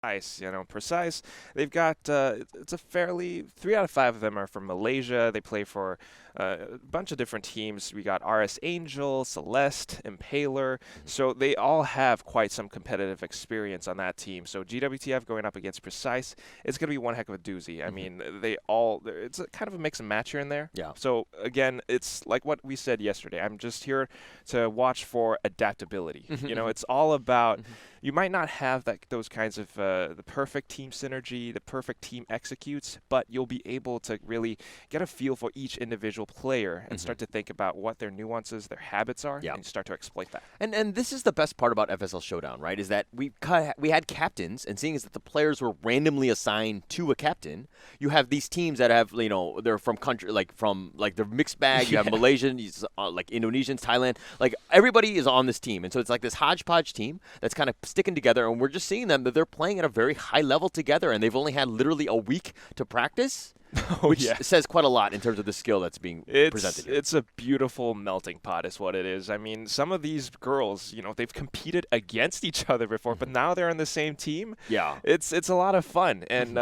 Precise. They've got it's a fairly 3 out of 5 of them are from Malaysia. They play for a bunch of different teams. We got RS Angel, Celeste, Impaler. So they all have quite some competitive experience on that team. So GWTF going up against Precise, it's going to be one heck of a doozy. I mean, it's a kind of a mix and match here and there. Yeah. So again, it's like what we said yesterday. I'm just here to watch for adaptability. It's all about. You might not have those kinds of the perfect team synergy, the perfect team executes, but you'll be able to really get a feel for each individual player and start to think about what their nuances, their habits are, and start to exploit that. And this is the best part about FSL Showdown, right? Is that we had captains, and seeing as that the players were randomly assigned to a captain, you have these teams that have they're from country like they're mixed bag. You have Malaysians, like Indonesians, Thailand, like everybody is on this team, and so it's like this hodgepodge team that's kind of sticking together, and we're just seeing them that they're playing at a very high level together, and they've only had literally a week to practice. Which says quite a lot in terms of the skill that's being presented here. It's a beautiful melting pot is what it is. I mean, some of these girls, they've competed against each other before, but now they're on the same team. Yeah. It's a lot of fun, and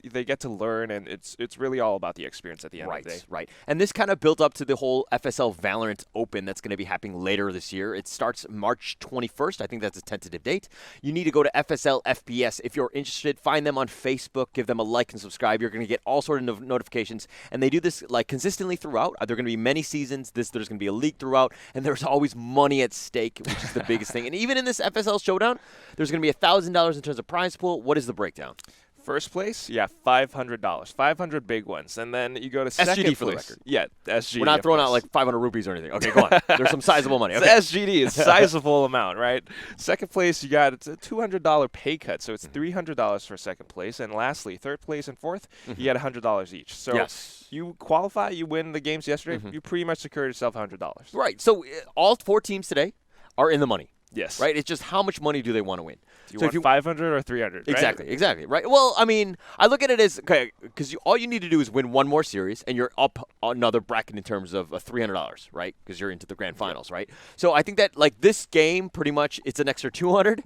they get to learn, and it's really all about the experience at the end of the day. Right. And this kind of built up to the whole FSL Valorant Open that's going to be happening later this year. It starts March 21st. I think that's a tentative date. You need to go to FSL FPS. If you're interested, find them on Facebook, give them a like and subscribe. You're going to get all sorts of notifications, and they do this like consistently throughout. There are going to be many seasons. There's going to be a league throughout, and there's always money at stake, which is the biggest thing. And even in this FSL Showdown, there's going to be $1,000 in terms of prize pool. What is the breakdown? First place, $500, 500 big ones, and then you go to second SGD place. for the record. Yeah, SGD. We're not throwing out like 500 rupees or anything. Okay, go on. There's some sizable money. Okay. It's SGD. It's a sizable amount, right? Second place, it's a $200 pay cut, so it's $300 for second place. And lastly, third place and fourth, you get $100 each. So you qualify, you win the games yesterday, you pretty much secured yourself $100. Right. So all 4 teams today are in the money. Yes. Right? It's just how much money do they want to win? Do you want 500 or 300? Right? Exactly. Right. Well, I mean, I look at it as, okay, because all you need to do is win one more series, and you're up another bracket in terms of $300, right? Because you're into the grand finals, right? So I think that, like, this game, pretty much, it's an extra 200.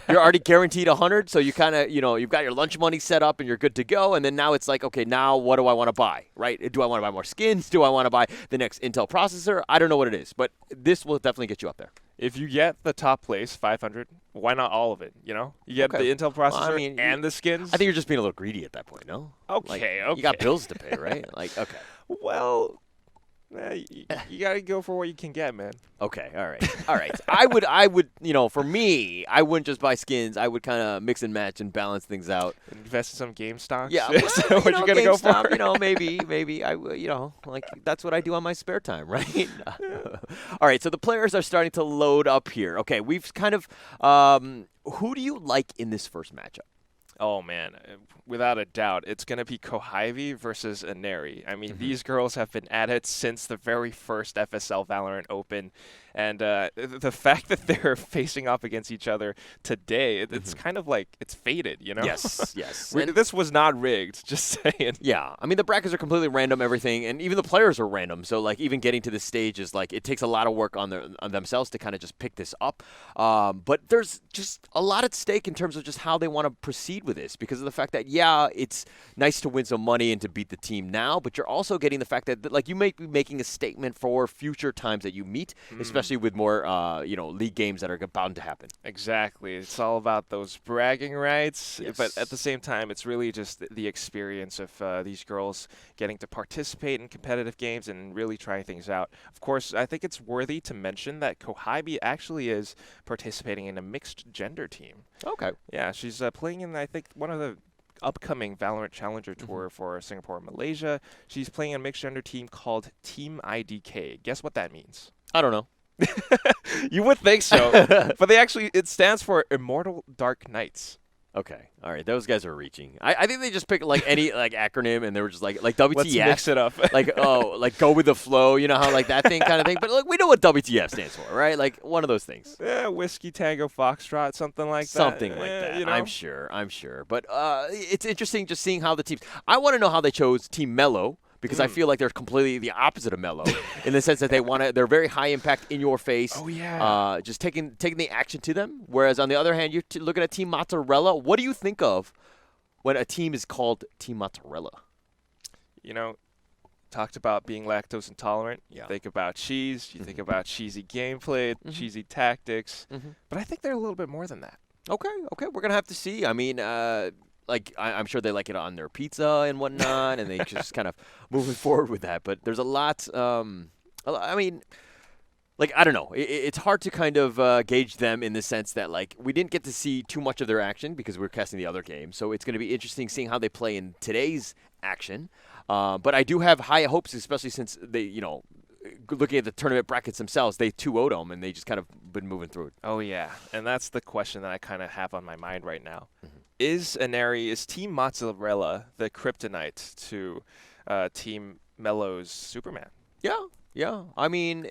You're already guaranteed 100, so you kind of, you've got your lunch money set up, and you're good to go. And then now it's like, okay, now what do I want to buy, right? Do I want to buy more skins? Do I want to buy the next Intel processor? I don't know what it is, but this will definitely get you up there. If you get the top place, 500, why not all of it, You get the Intel processor and the skins? I think you're just being a little greedy at that point, no? Okay. You got bills to pay, right? Like, okay. Well, you got to go for what you can get, man. Okay, all right. I would, for me, I wouldn't just buy skins. I would kind of mix and match and balance things out. Invest in some game stocks? Yeah. Well, so what you going to go for? Maybe I, like that's what I do on my spare time, right? All right, so the players are starting to load up here. Okay, we've kind of, who do you like in this first matchup? Oh, man. Without a doubt, it's going to be Kohivi versus Ineri. I mean, these girls have been at it since the very first FSL Valorant Open. And the fact that they're facing off against each other today, it's kind of like it's fated, Yes. This was not rigged, just saying. Yeah. I mean, the brackets are completely random, everything, and even the players are random. So, like, even getting to this stage is, like, it takes a lot of work on themselves to kind of just pick this up. But there's just a lot at stake in terms of just how they want to proceed with this because of the fact that, it's nice to win some money and to beat the team now, but you're also getting the fact that, like, you may be making a statement for future times that you meet, especially with more, league games that are bound to happen. Exactly. It's all about those bragging rights, but at the same time, it's really just the experience of these girls getting to participate in competitive games and really trying things out. Of course, I think it's worthy to mention that Kohibi actually is participating in a mixed gender team. Okay. Yeah, she's playing in, I think, one of the upcoming Valorant Challenger Tour for Singapore and Malaysia. She's playing in a mixed gender team called Team IDK. Guess what that means? I don't know. You would think so, but it stands for Immortal Dark Knights. Okay, all right, those guys are reaching. I think they just picked like any like acronym, and they were just like WTF. Let's mix it up. like go with the flow, how like that thing kind of thing. But like we know what WTF stands for, right? Like one of those things. Yeah, Whiskey Tango Foxtrot, something like that. Something like that. I'm sure. But it's interesting just seeing how the teams. I want to know how they chose Team MELLOW. because I feel like they're completely the opposite of Mellow in the sense that they're very high impact, in your face. Oh yeah. Just taking the action to them. Whereas on the other hand, you're looking at Team Mozzarella. What do you think of when a team is called Team Mozzarella? You know, talked about being lactose intolerant. Yeah. You think about cheese. You think about cheesy gameplay, cheesy tactics. But I think they're a little bit more than that. Okay, we're gonna have to see. I mean, I'm sure they like it on their pizza and whatnot, and they just kind of moving forward with that. But there's a lot. I mean, like, I don't know. It's hard to kind of gauge them in the sense that, like, we didn't get to see too much of their action because we were casting the other game. So it's going to be interesting seeing how they play in today's action. But I do have high hopes, especially since they, looking at the tournament brackets themselves, they 2-0'd them, and they just kind of been moving through it. Oh, yeah. And that's the question that I kind of have on my mind right now. Is Team Mozzarella the kryptonite to Team Mellow's Superman? Yeah. I mean,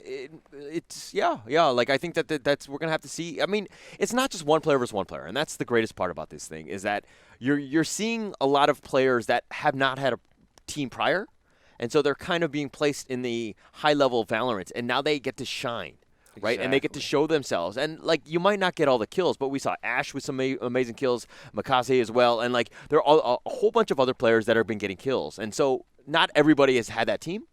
yeah. Like, I think that's we're gonna have to see. I mean, it's not just one player versus one player, and that's the greatest part about this thing is that you're seeing a lot of players that have not had a team prior, and so they're kind of being placed in the high level Valorant, and now they get to shine. Right, and they get to show themselves, and like you might not get all the kills, but we saw Ash with some amazing kills, Makaze as well, and like there are a whole bunch of other players that have been getting kills, and so not everybody has had that team.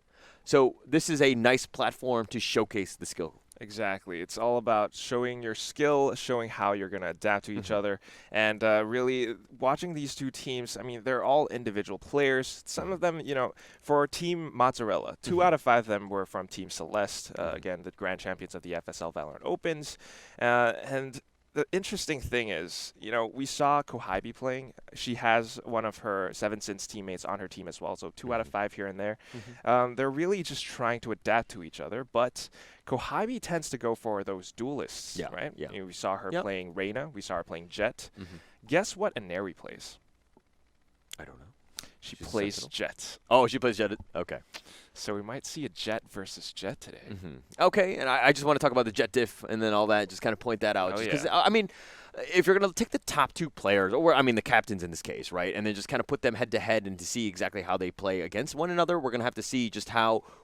So this is a nice platform to showcase the skill. Exactly. It's all about showing your skill, showing how you're going to adapt to each other, and really watching these two teams. I mean, they're all individual players. Some of them, for Team Mozzarella, 2 out of 5 of them were from Team Celeste, again, the grand champions of the FSL Valorant Opens. And the interesting thing is, we saw Kohibi playing. She has one of her Seven Sins teammates on her team as well, so 2 out of 5 here and there. They're really just trying to adapt to each other, but Kohibi tends to go for those duelists, right? Yeah. We saw her playing Reyna. We saw her playing Jet. Guess what Inari plays? I don't know. She plays Jet. Oh, she plays Jet. Okay. So we might see a Jet versus Jet today. Okay, and I just want to talk about the Jet diff and then all that, just kind of point that out. Because, I mean, if you're going to take the top 2 players, or I mean the captains in this case, right, and then just kind of put them head-to-head and to see exactly how they play against one another, we're going to have to see just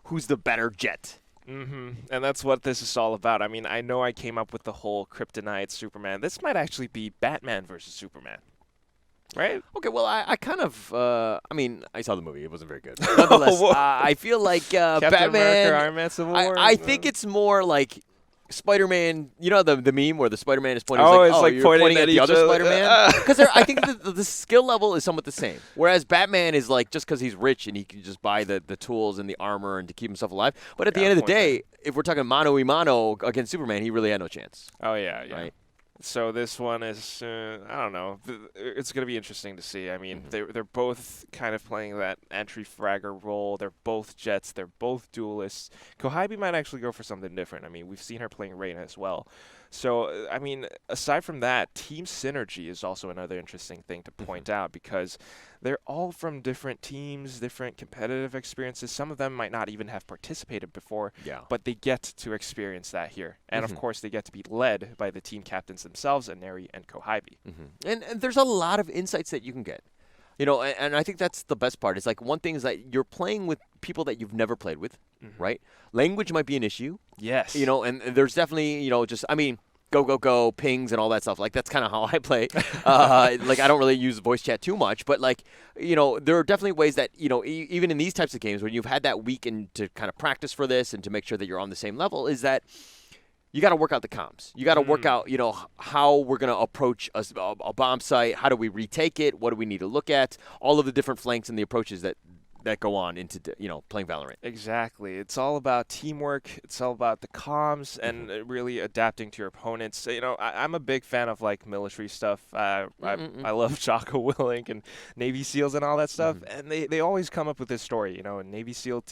who's the better Jet. And that's what this is all about. I mean, I know I came up with the whole Kryptonite Superman. This might actually be Batman versus Superman. Right? Okay, well, I kind of, I mean, I saw the movie. It wasn't very good. Nonetheless, I feel like Captain Batman, America, Iron Man, Civil War? I think it's more like Spider-Man, the meme where the Spider-Man is pointing, you're pointing at the other other. Spider-Man? Because I think the skill level is somewhat the same. Whereas Batman is like, just because he's rich and he can just buy the tools and the armor and to keep himself alive. But at the end of the day, if we're talking mano-a-mano against Superman, he really had no chance. Oh, yeah. Right? So this one is, I don't know. It's going to be interesting to see. I mean, they're both kind of playing that entry fragger role. They're both Jets. They're both duelists. Kohibi might actually go for something different. I mean, we've seen her playing Reyna as well. So, I mean, aside from that, team synergy is also another interesting thing to point out because they're all from different teams, different competitive experiences. Some of them might not even have participated before, but they get to experience that here. And, of course, they get to be led by the team captains themselves, Inari and Kohibi. And there's a lot of insights that you can get. And I think that's the best part. It's like one thing is that you're playing with people that you've never played with, right? Language might be an issue. Yes. And there's definitely, go, pings and all that stuff. Like, that's kind of how I play. Like, I don't really use voice chat too much. But, like, there are definitely ways that, even in these types of games when you've had that weekend to kind of practice for this and to make sure that you're on the same level is that you got to work out the comms. You got to work out, how we're going to approach a bomb site. How do we retake it? What do we need to look at? All of the different flanks and the approaches that go on into, playing Valorant. Exactly. It's all about teamwork. It's all about the comms and really adapting to your opponents. I'm a big fan of, like, military stuff. I love Jocko Willink and Navy SEALs and all that stuff. And they always come up with this story, in Navy SEAL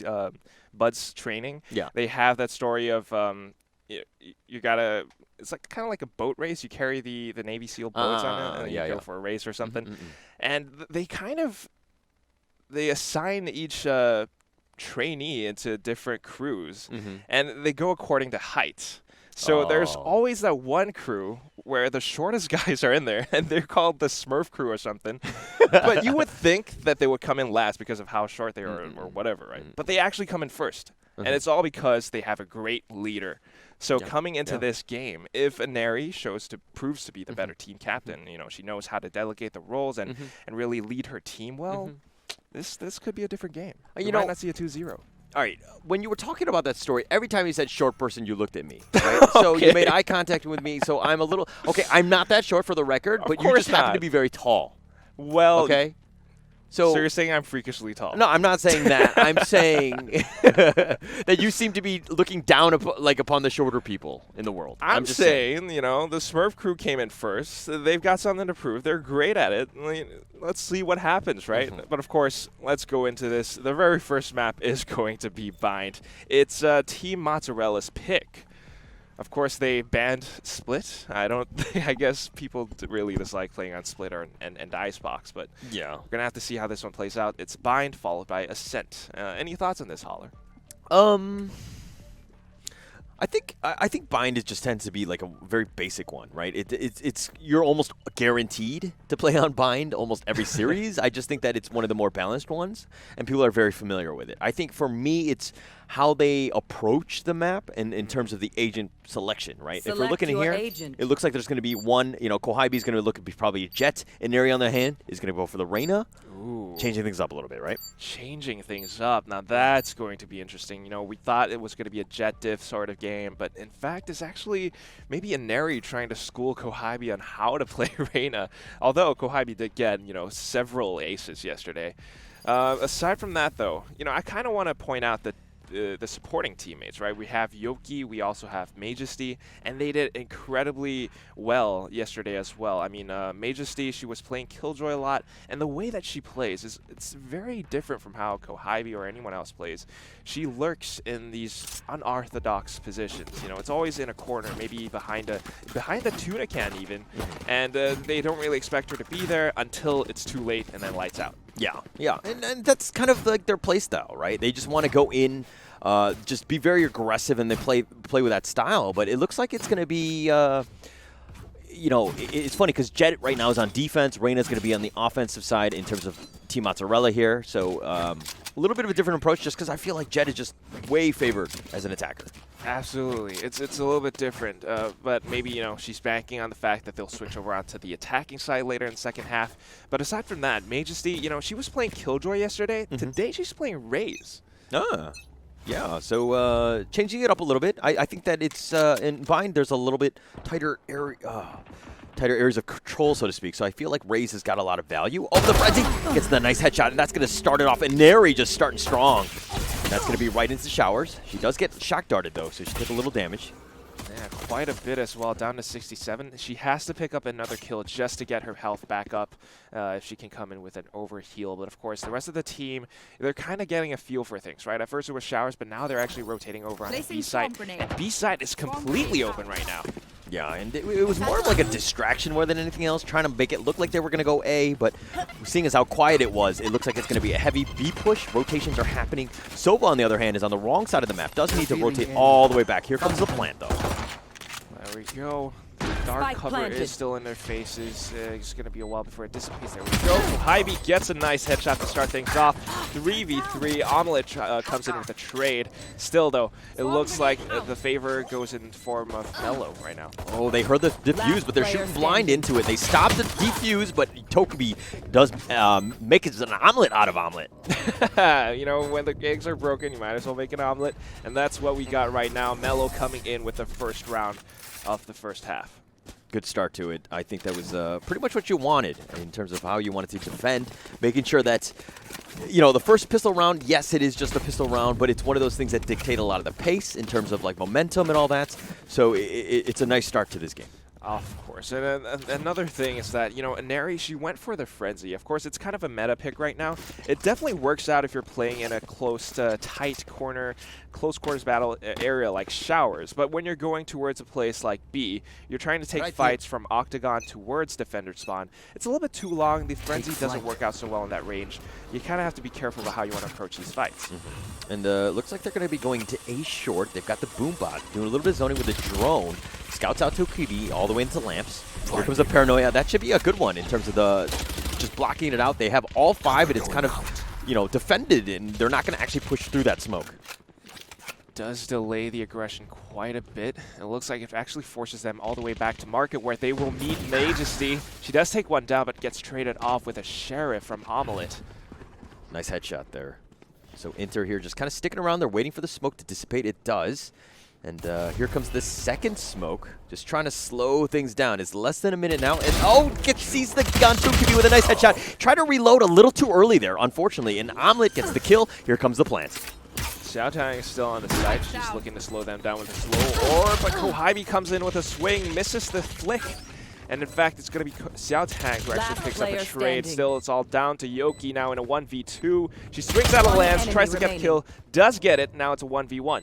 Bud's training. Yeah. They have that story of you gotta. It's like kind of like a boat race. You carry the Navy SEAL boats on it, and you go for a race or something. And they assign each trainee into different crews, and they go according to height. So there's always that one crew where the shortest guys are in there, and they're called the Smurf crew or something. But you would think that they would come in last because of how short they are or whatever, right? But they actually come in first. And it's all because they have a great leader. So coming into this game, if Ineri proves to be the better team captain, you know, she knows how to delegate the roles and really lead her team well, this could be a different game. You might not see a 2-0. All right, when you were talking about that story, every time you said short person, you looked at me, right? So you made eye contact with me, so I'm a little – okay, I'm not that short for the record, but you just happen to be very tall. Well, okay. So you're saying I'm freakishly tall? No, I'm not saying that. I'm saying that you seem to be looking down upon the shorter people in the world. I'm just saying, you know, the Smurf crew came in first. They've got something to prove. They're great at it. Let's see what happens, right? But, of course, let's go into this. The very first map is going to be Bind. It's Team Mozzarella's pick. Of course, they banned Split. I guess people really dislike playing on Split and Icebox, but yeah, we're going to have to see how this one plays out. It's Bind followed by Ascent. Any thoughts on this, Holler? I think Bind just tends to be like a very basic one, right? It's you're almost guaranteed to play on Bind almost every series. I just think that it's one of the more balanced ones, and people are very familiar with it. I think for me, it's how they approach the map and in terms of the agent selection, right? If we're looking in here, it looks like there's going to be one, you know, Kohibi is going to look at probably a Jet, and Neri on the hand is going to go for the Reyna. Ooh. Changing things up a little bit, right? Changing things up. Now that's going to be interesting. You know, we thought it was going to be a Jet diff sort of game, but in fact it's actually maybe a Neri trying to school Kohibi on how to play Reyna. Although Kohibi did get, you know, several aces yesterday. Aside from that, though, you know, I kind of want to point out that the supporting teammates, right? We have Yoki, we also have Majesty, and they did incredibly well yesterday as well. I mean, Majesty, she was playing Killjoy a lot, and the way that she plays it's very different from how Kohibi or anyone else plays. She lurks in these unorthodox positions. You know, it's always in a corner, maybe behind the tuna can even, and they don't really expect her to be there until it's too late and then lights out. Yeah, and that's kind of like their play style, right? They just want to go in, just be very aggressive, and they play with that style. But it looks like it's going to be, you know, it's funny because Jet right now is on defense. Reyna's going to be on the offensive side in terms of Team Mozzarella here. So a little bit of a different approach just because I feel like Jet is just way favored as an attacker. Absolutely. It's a little bit different, but maybe, you know, she's banking on the fact that they'll switch over onto the attacking side later in the second half. But aside from that, Majesty, you know, she was playing Killjoy yesterday. Today she's playing Raze. Yeah, so changing it up a little bit. I think that it's in Bind there's a little bit tighter areas of control, so to speak. So I feel like Raze has got a lot of value. Oh, the Frenzy gets the nice headshot, and that's going to start it off. And Neri just starting strong. That's going to be right into showers. She does get shock darted, though, so she took a little damage. Yeah, quite a bit as well, down to 67. She has to pick up another kill just to get her health back up if she can come in with an overheal. But, of course, the rest of the team, they're kind of getting a feel for things, right? At first it was showers, but now they're actually rotating over on the B side. And B side is completely open right now. Yeah, and it was more of like a distraction more than anything else, trying to make it look like they were going to go A, but seeing as how quiet it was, it looks like it's going to be a heavy B push. Rotations are happening. Sova, on the other hand, is on the wrong side of the map. Doesn't need to rotate all the way back. Here comes the plant, though. There we go. Dark cover is still in their faces. It's going to be a while before it dissipates. There we go. Kohibi gets a nice headshot to start things off. 3v3. Omelette comes in with a trade. Still, though, it looks like the favor goes in form of MELLOW right now. Oh, they heard the defuse, but they're shooting blind into it. They stopped the defuse, but Tokubi does make it an omelet out of omelet. You know, when the eggs are broken, you might as well make an omelet. And that's what we got right now. MELLOW coming in with the first round of the first half. Good start to it. I think that was pretty much what you wanted in terms of how you wanted to defend, making sure that, you know, the first pistol round, yes, it is just a pistol round, but it's one of those things that dictate a lot of the pace in terms of like momentum and all that. So it's a nice start to this game. Of course. And another thing is that, you know, Ineri, she went for the Frenzy. Of course, it's kind of a meta pick right now. It definitely works out if you're playing in a close, tight corner, close quarters battle area like Showers. But when you're going towards a place like B, you're trying to take fights from Octagon towards Defender spawn. It's a little bit too long. The Frenzy doesn't work out so well in that range. You kind of have to be careful about how you want to approach these fights. And looks like they're going to be going to A short. They've got the Boombot doing a little bit of zoning with the drone. Scouts out to QB all the way into Lamps. Here comes the Paranoia. That should be a good one in terms of the just blocking it out. They have all 5, and it's kind of, you know, defended, and they're not going to actually push through that smoke. Does delay the aggression quite a bit. It looks like it actually forces them all the way back to market where they will meet Majesty. She does take one down, but gets traded off with a Sheriff from Omelette. Nice headshot there. So Inter here just kind of sticking around. They're waiting for the smoke to dissipate. It does. And here comes the second smoke. Just trying to slow things down. It's less than a minute now. And sees the gun. Tukibi with a nice headshot. Try to reload a little too early there, unfortunately. And Omelette gets the kill. Here comes the plant. SHOWDOwn is still on the side. She's looking to slow them down with a slow orb, but Kohibi comes in with a swing, misses the flick. And in fact, it's going to be SHOWDOwn who actually picks up a trade. Still, it's all down to Yoki now in a 1v2. She swings out of lands, tries to get a kill, does get it. Now it's a 1v1.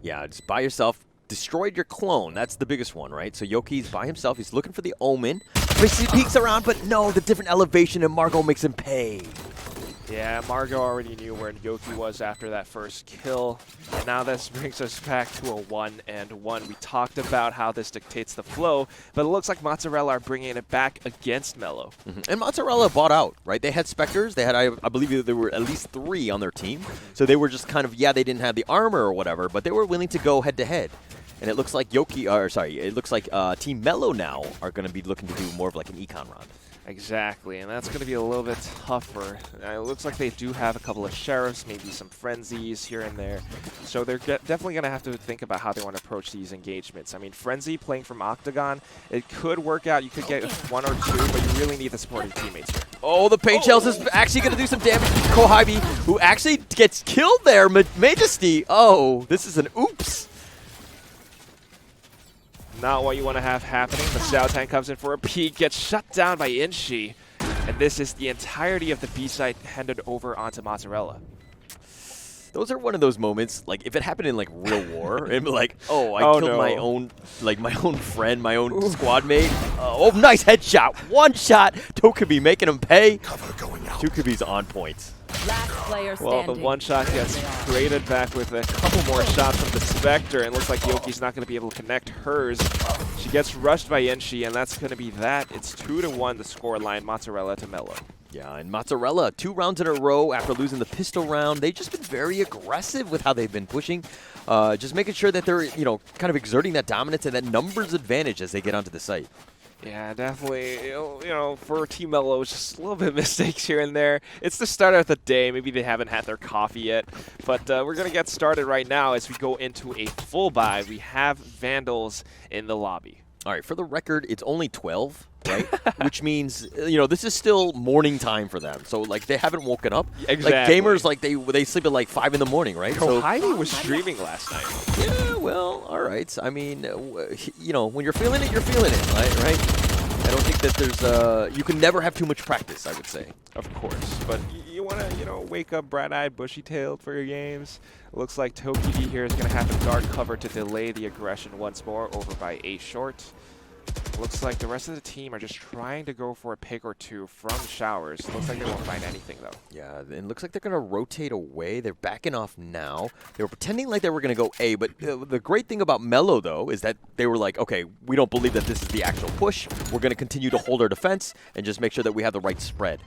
Yeah, just by yourself. Destroyed your clone. That's the biggest one, right? So Yoki's by himself. He's looking for the Omen. He peeks around, but no, the different elevation, and Margot makes him pay. Yeah, Margot already knew where Yoki was after that first kill. And now this brings us back to a 1-and-1. We talked about how this dictates the flow, but it looks like Mozzarella are bringing it back against Mellow. And Mozzarella bought out, right? They had Spectres. They had, I believe there were at least 3 on their team. So they were just kind of, yeah, they didn't have the armor or whatever, but they were willing to go head-to-head. And it looks like it looks like Team Mellow now are going to be looking to do more of like an econ round. Exactly, and that's going to be a little bit tougher. It looks like they do have a couple of Sheriffs, maybe some Frenzies here and there. So they're definitely going to have to think about how they want to approach these engagements. I mean, Frenzy playing from Octagon, it could work out. You could get 1 or 2, but you really need the supporting teammates here. Oh, the Paint Shells is actually going to do some damage to Kohibi, who actually gets killed there. Majesty, oh, this is an oops. Not what you want to have happening. The SHOWDOwn comes in for a peek, gets shut down by Inshi. And this is the entirety of the B site handed over onto Mozzarella. Those are one of those moments, like if it happened in like real war, and like, oh, I killed my own, like my own friend, my own squad mate. Oh, nice headshot, 1 shot. Tokubi making him pay. Tokubi's on point. Last player standing. Well, the 1 shot gets created back with a couple more shots from the Spectre, and looks like Yoki's not going to be able to connect hers. She gets rushed by Inshi, and that's going to be that. It's 2-1 the score line, Mozzarella to Mellow. Yeah, and Mozzarella, 2 rounds in a row after losing the pistol round. They've just been very aggressive with how they've been pushing, just making sure that they're, you know, kind of exerting that dominance and that numbers advantage as they get onto the site. Yeah, definitely. You know, for Team Mellow, just a little bit of mistakes here and there. It's the start of the day. Maybe they haven't had their coffee yet. But we're going to get started right now as we go into a full buy. We have Vandals in the lobby. All right, for the record, it's only 12, right? Which means, you know, this is still morning time for them. So, like, they haven't woken up. Exactly. Like, gamers, like, they sleep at, like, 5 in the morning, right? Kohibi was streaming last night. Yeah, well, all right. I mean, you know, when you're feeling it, you're feeling it, right? I don't think that there's, you can never have too much practice, I would say. Of course, but you want to, you know, wake up bright-eyed, bushy-tailed for your games. It looks like Tokibi here is going to have to guard cover to delay the aggression once more over by A short. Looks like the rest of the team are just trying to go for a pick or 2 from Showers. Looks like they won't find anything, though. Yeah, and it looks like they're going to rotate away. They're backing off now. They were pretending like they were going to go A, but the great thing about Mellow, though, is that they were like, okay, we don't believe that this is the actual push. We're going to continue to hold our defense and just make sure that we have the right spread.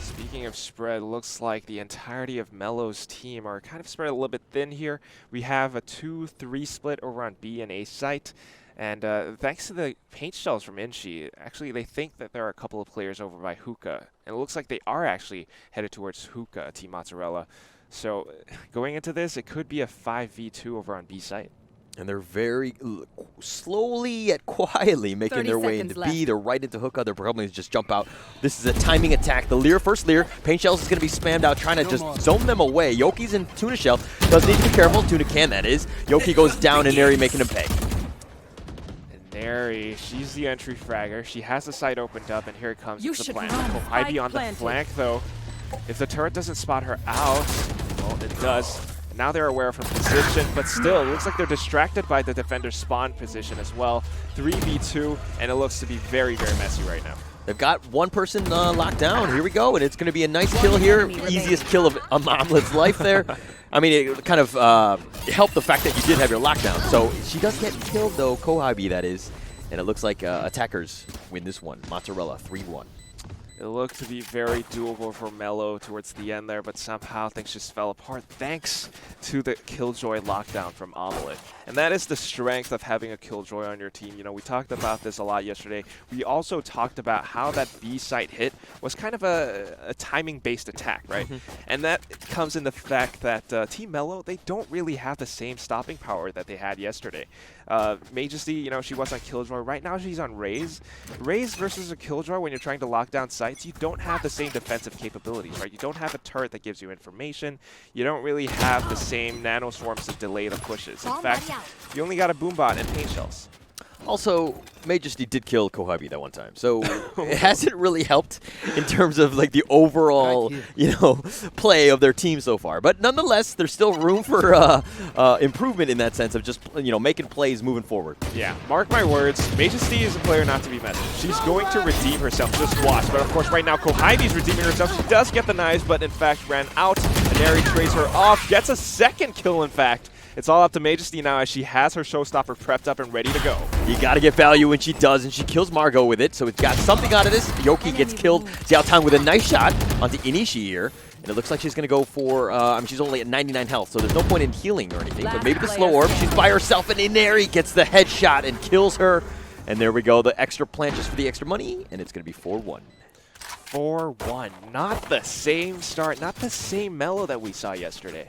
Speaking of spread, looks like the entirety of Mellow's team are kind of spread a little bit thin here. We have a 2-3 split over on B and A site. And thanks to the paint shells from Inshi, actually they think that there are a couple of players over by Hookah. And it looks like they are actually headed towards Hookah, Team Mozzarella. So going into this, it could be a 5v2 over on B site. And they're very slowly yet quietly making their way into B. They're right into Hookah. They're probably going to just jump out. This is a timing attack. The Leer, first Leer. Paint Shells is going to be spammed out, trying to just zone them away. Yoki's in Tuna Shell. Does need to be careful. Tuna can, that is. Yoki goes down, and Neri making him pay. Neri, she's the entry fragger. She has the site opened up, and here it comes. It's the plant. Kohibi on the flank, though. If the turret doesn't spot her out, well, it does. Now they're aware of her position, but still, it looks like they're distracted by the defender's spawn position as well. 3v2, and it looks to be very, very messy right now. They've got one person locked down. Here we go, and it's going to be a nice kill here. Easiest kill of Omelet's life there. I mean, it kind of helped the fact that you did have your lockdown. So she does get killed, though, Kohabi, that is. And it looks like attackers win this one. Mozzarella, 3-1. It looked to be very doable for MELLOW towards the end there, but somehow things just fell apart thanks to the Killjoy lockdown from Omelet. And that is the strength of having a Killjoy on your team. You know, we talked about this a lot yesterday. We also talked about how that B site hit was kind of a timing-based attack, right? And that comes in the fact that Team MELLOW, they don't really have the same stopping power that they had yesterday. Majesty, you know, she was on Killjoy. Right now she's on Raze. Raze versus a Killjoy, when you're trying to lock down sites, you don't have the same defensive capabilities, right? You don't have a turret that gives you information. You don't really have the same nanoswarms to delay the pushes. In fact, you only got a boombot and paint shells. Also, Majesty did kill Kohabi that one time, so it hasn't really helped in terms of like the overall, play of their team so far. But nonetheless, there's still room for improvement in that sense of just making plays moving forward. Yeah, mark my words, Majesty is a player not to be messed with. She's going to redeem herself. Just watch. But of course, right now Kohabi's redeeming herself. She does get the knives, but in fact ran out. Neri trades her off, gets a second kill. In fact. It's all up to Majesty now as she has her showstopper prepped up and ready to go. You got to get value when she does, and she kills Margot with it, so it's got something out of this. Yoki gets killed. Xiao Tang with a nice shot onto Inishi here, and it looks like she's going to go for, she's only at 99 health, so there's no point in healing or anything, but maybe the slow orb. She's by herself, and Ineri gets the headshot and kills her. And there we go, the extra plant just for the extra money, and it's going to be 4-1. 4-1. Not the same start, not the same MELLOW that we saw yesterday.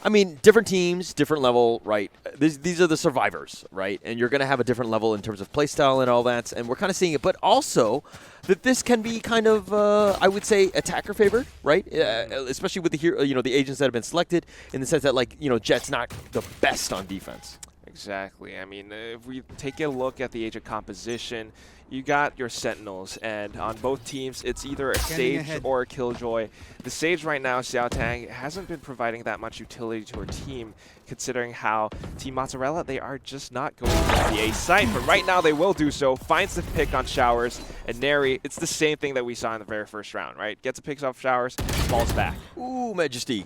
I mean, different teams, different level, right? These are the survivors, right? And you're going to have a different level in terms of playstyle and all that, and we're kind of seeing it. But also, that this can be kind of, I would say, attacker favored, right? Especially with the agents that have been selected, in the sense that, like, Jet's not the best on defense. Exactly. I mean, if we take a look at the agent composition, you got your Sentinels, and on both teams, it's either a Sage or a Killjoy. The Sage right now, Xiao Tang, hasn't been providing that much utility to her team, considering how Team Mozzarella, they are just not going to the A site. But right now, they will do so. Finds the pick on Showers, and Neri, it's the same thing that we saw in the very first round, right? Gets a pick off Showers, falls back. Ooh, Majesty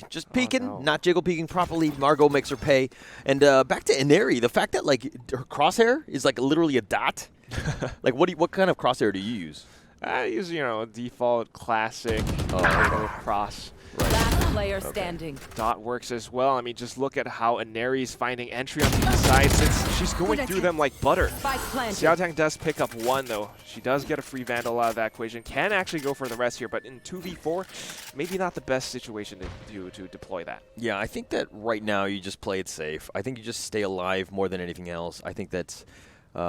just peeking, not jiggle peeking properly. Margot makes her pay. And back to Ineri, the fact that like her crosshair is like literally a dot. Like what kind of crosshair do you use? I use a default classic little cross. Last player standing. Dot works as well. I mean, just look at how Ineri's finding entry on the side since she's going through them like butter. Xiao Tang does pick up one, though. She does get a free Vandal out of that equation. Can actually go for the rest here, but in 2v4, maybe not the best situation to deploy that. Yeah, I think that right now you just play it safe. I think you just stay alive more than anything else. I think that's, you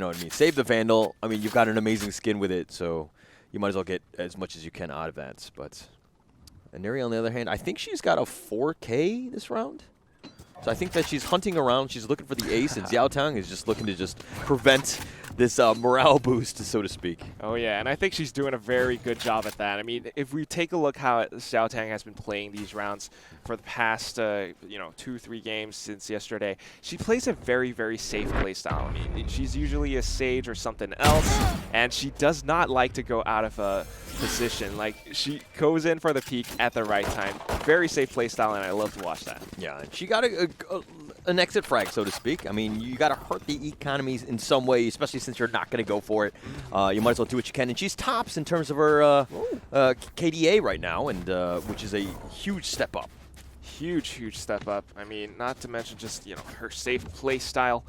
know what I mean? Save the Vandal. I mean, you've got an amazing skin with it, so you might as well get as much as you can out of that, but... Neri, on the other hand, I think she's got a 4K this round. So I think that she's hunting around. She's looking for the ace, and Xiao Tang is just looking to just prevent this morale boost, so to speak. Oh, yeah, and I think she's doing a very good job at that. I mean, if we take a look how Xiao Tang has been playing these rounds for the past, 2-3 games since yesterday, she plays a very, very safe playstyle. I mean, she's usually a Sage or something else, and she does not like to go out of a position. Like, she goes in for the peak at the right time. Very safe playstyle, and I love to watch that. Yeah, and she got an exit frag, so to speak. I mean, you got to hurt the economies in some way, especially since you're not going to go for it. You might as well do what you can. And she's tops in terms of her KDA right now, and which is a huge step up. Huge step up. I mean, not to mention just, her safe play style.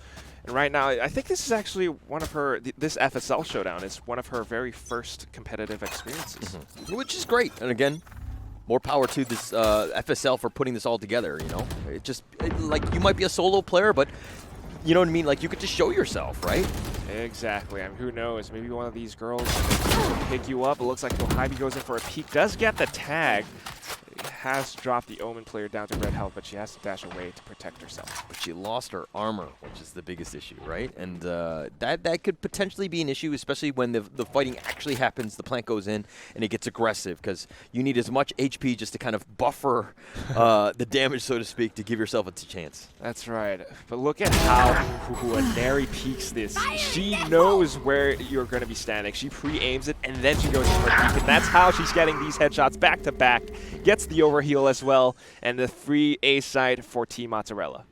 And right now, I think this is actually one of her, this FSL Showdown is one of her very first competitive experiences. Which is great. And again, more power to this FSL for putting this all together, like, you might be a solo player, but you know what I mean? Like, you could just show yourself, right? Exactly. I mean, who knows? Maybe one of these girls will pick you up. It looks like Kohabi goes in for a peek. Does get the tag. has dropped the Omen player down to red health, but she has to dash away to protect herself. But she lost her armor, which is the biggest issue, right? And that could potentially be an issue, especially when the fighting actually happens, the plant goes in, and it gets aggressive, because you need as much HP just to kind of buffer the damage, so to speak, to give yourself a chance. That's right. But look at how Neri peeks this. She knows where you're going to be standing. She pre-aims it, and then she goes for a peek, and that's how she's getting these headshots back to back. Gets the overheal as well, and the free A side for Team Mozzarella.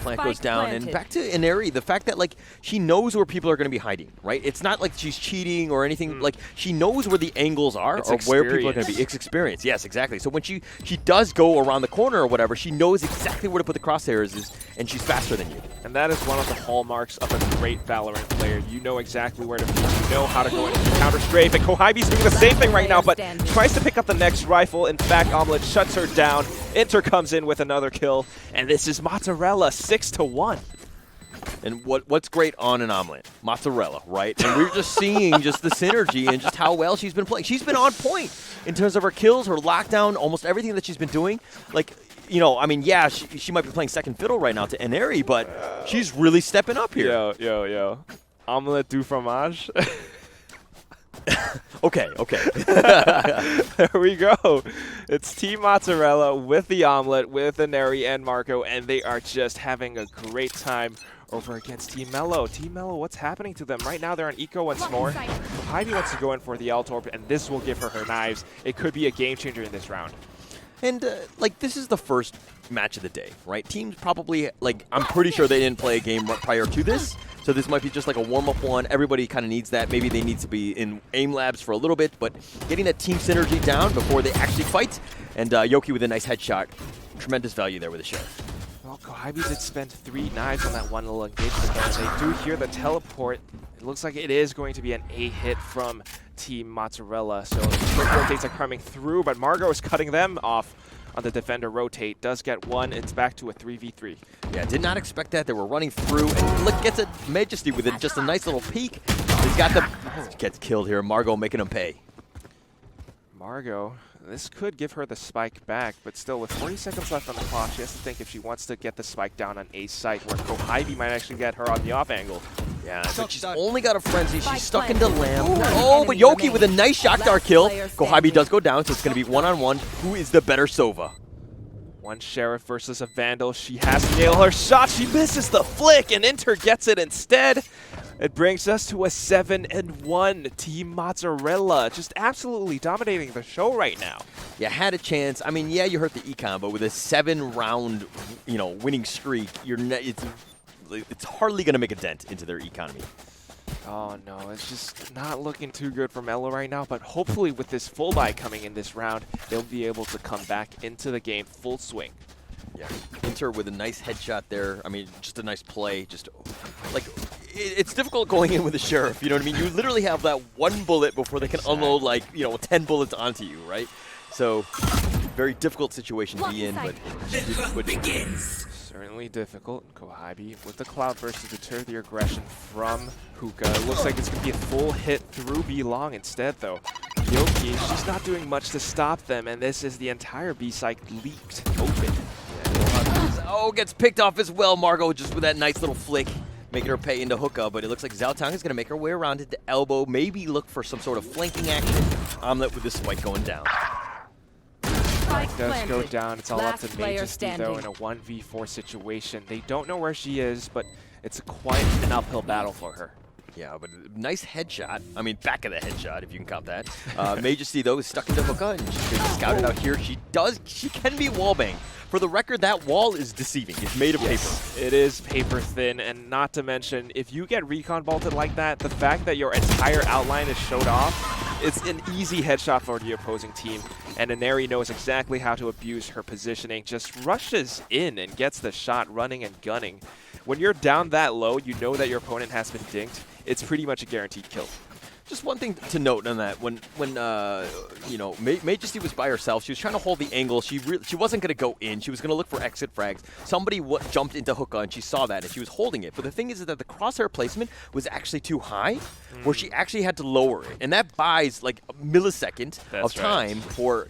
Plant goes down, and back to Inari, the fact that, like, she knows where people are going to be hiding, right? It's not like she's cheating or anything. Like, she knows where the angles are or where people are going to be. It's experience. Yes, exactly. So when she does go around the corner or whatever, she knows exactly where to put the crosshairs, and she's faster than you. And that is one of the hallmarks of a great Valorant player. You know exactly where to be. You know how to go into counter strafe. And Kohibi's doing the same thing right now, but tries to pick up the next rifle. In fact, Omelette shuts her down. Inter comes in with another kill, and this is Mozzarella 6-1. And what's great on an Omelette? Mozzarella, right? And we're just seeing just the synergy and just how well she's been playing. She's been on point in terms of her kills, her lockdown, almost everything that she's been doing. Like, you know, I mean, yeah, she might be playing second fiddle right now to Inari, but she's really stepping up here. Yo. Omelette du fromage. Okay. There we go. It's Team Mozzarella with the Omelette, with Inari and Marco, and they are just having a great time over against Team MELLOW. Team MELLOW, what's happening to them? Right now they're on Eco once more. Heidi wants to go in for the L-Torp, and this will give her knives. It could be a game changer in this round. And, like, this is the first match of the day, right? Teams probably, like, I'm pretty sure they didn't play a game prior to this. So this might be just like a warm-up one. Everybody kind of needs that. Maybe they need to be in aim labs for a little bit, but getting that team synergy down before they actually fight. And Yoki with a nice headshot. Tremendous value there with the sheriff. Well, Kohibi did spend 3 knives on that one little engagement there. They do hear the teleport. It looks like it is going to be an A hit from Team Mozzarella. So quick rotates are coming through, but Margot is cutting them off on the defender rotate. Does get one. It's back to a 3v3. Yeah, did not expect that. They were running through, and look, gets a Majesty with just a nice little peek. He's got the gets killed here. Margot making him pay. Margot, this could give her the spike back, but still with 40 seconds left on the clock, she has to think if she wants to get the spike down on A site, where Kohibi might actually get her on the off angle. Yeah, but she's only got a frenzy. She's stuck into Lamb. Oh, but Yoki with a nice shock dart kill. Kohibi does go down, so it's going to be one-on-one. Who is the better Sova? One Sheriff versus a Vandal. She has to nail her shot. She misses the flick, and Inter gets it instead. It brings us to a 7-1 Team Mozzarella, just absolutely dominating the show right now. You had a chance. I mean, yeah, you hurt the econ, but with a 7-round, winning streak, it's hardly going to make a dent into their economy. Oh no, it's just not looking too good for MELLOW right now, but hopefully with this full buy coming in this round, they'll be able to come back into the game full swing. Yeah, Inter with a nice headshot there. I mean, just a nice play. Just like, it's difficult going in with a Sheriff, you know what I mean? You literally have that one bullet before they can unload, like, 10 bullets onto you, right? So, very difficult situation to be in, but it begins. Certainly difficult. Kohibi with the Cloud Burst to deter the aggression from Hookah. It looks like it's going to be a full hit through B long instead, though. Yoki, she's not doing much to stop them, and this is the entire B site leaked open. Oh, gets picked off as well, Margot, just with that nice little flick, making her pay into Hookah, but it looks like Zhao Tang is going to make her way around it to elbow, maybe look for some sort of flanking action. Omelette with the spike going down. Does go down. It's all up to Majesty, though, in a 1v4 situation. They don't know where she is, but it's quite an uphill battle for her. Yeah, but nice headshot. I mean, back of the headshot, if you can count that. Majesty, though, is stuck into Hookah, and she's going to scout it out here. She can be wallbang. For the record, that wall is deceiving. It's made of paper. It is paper thin, and not to mention, if you get recon vaulted like that, the fact that your entire outline is showed off, it's an easy headshot for the opposing team. And Inari knows exactly how to abuse her positioning, just rushes in and gets the shot running and gunning. When you're down that low, you know that your opponent has been dinked. It's pretty much a guaranteed kill. Just one thing to note on that, when you know, Majesty was by herself, she was trying to hold the angle. She wasn't going to go in. She was going to look for exit frags. Somebody jumped into hookah, and she saw that, and she was holding it. But the thing is that the crosshair placement was actually too high, where she actually had to lower it, and that buys like a millisecond of time for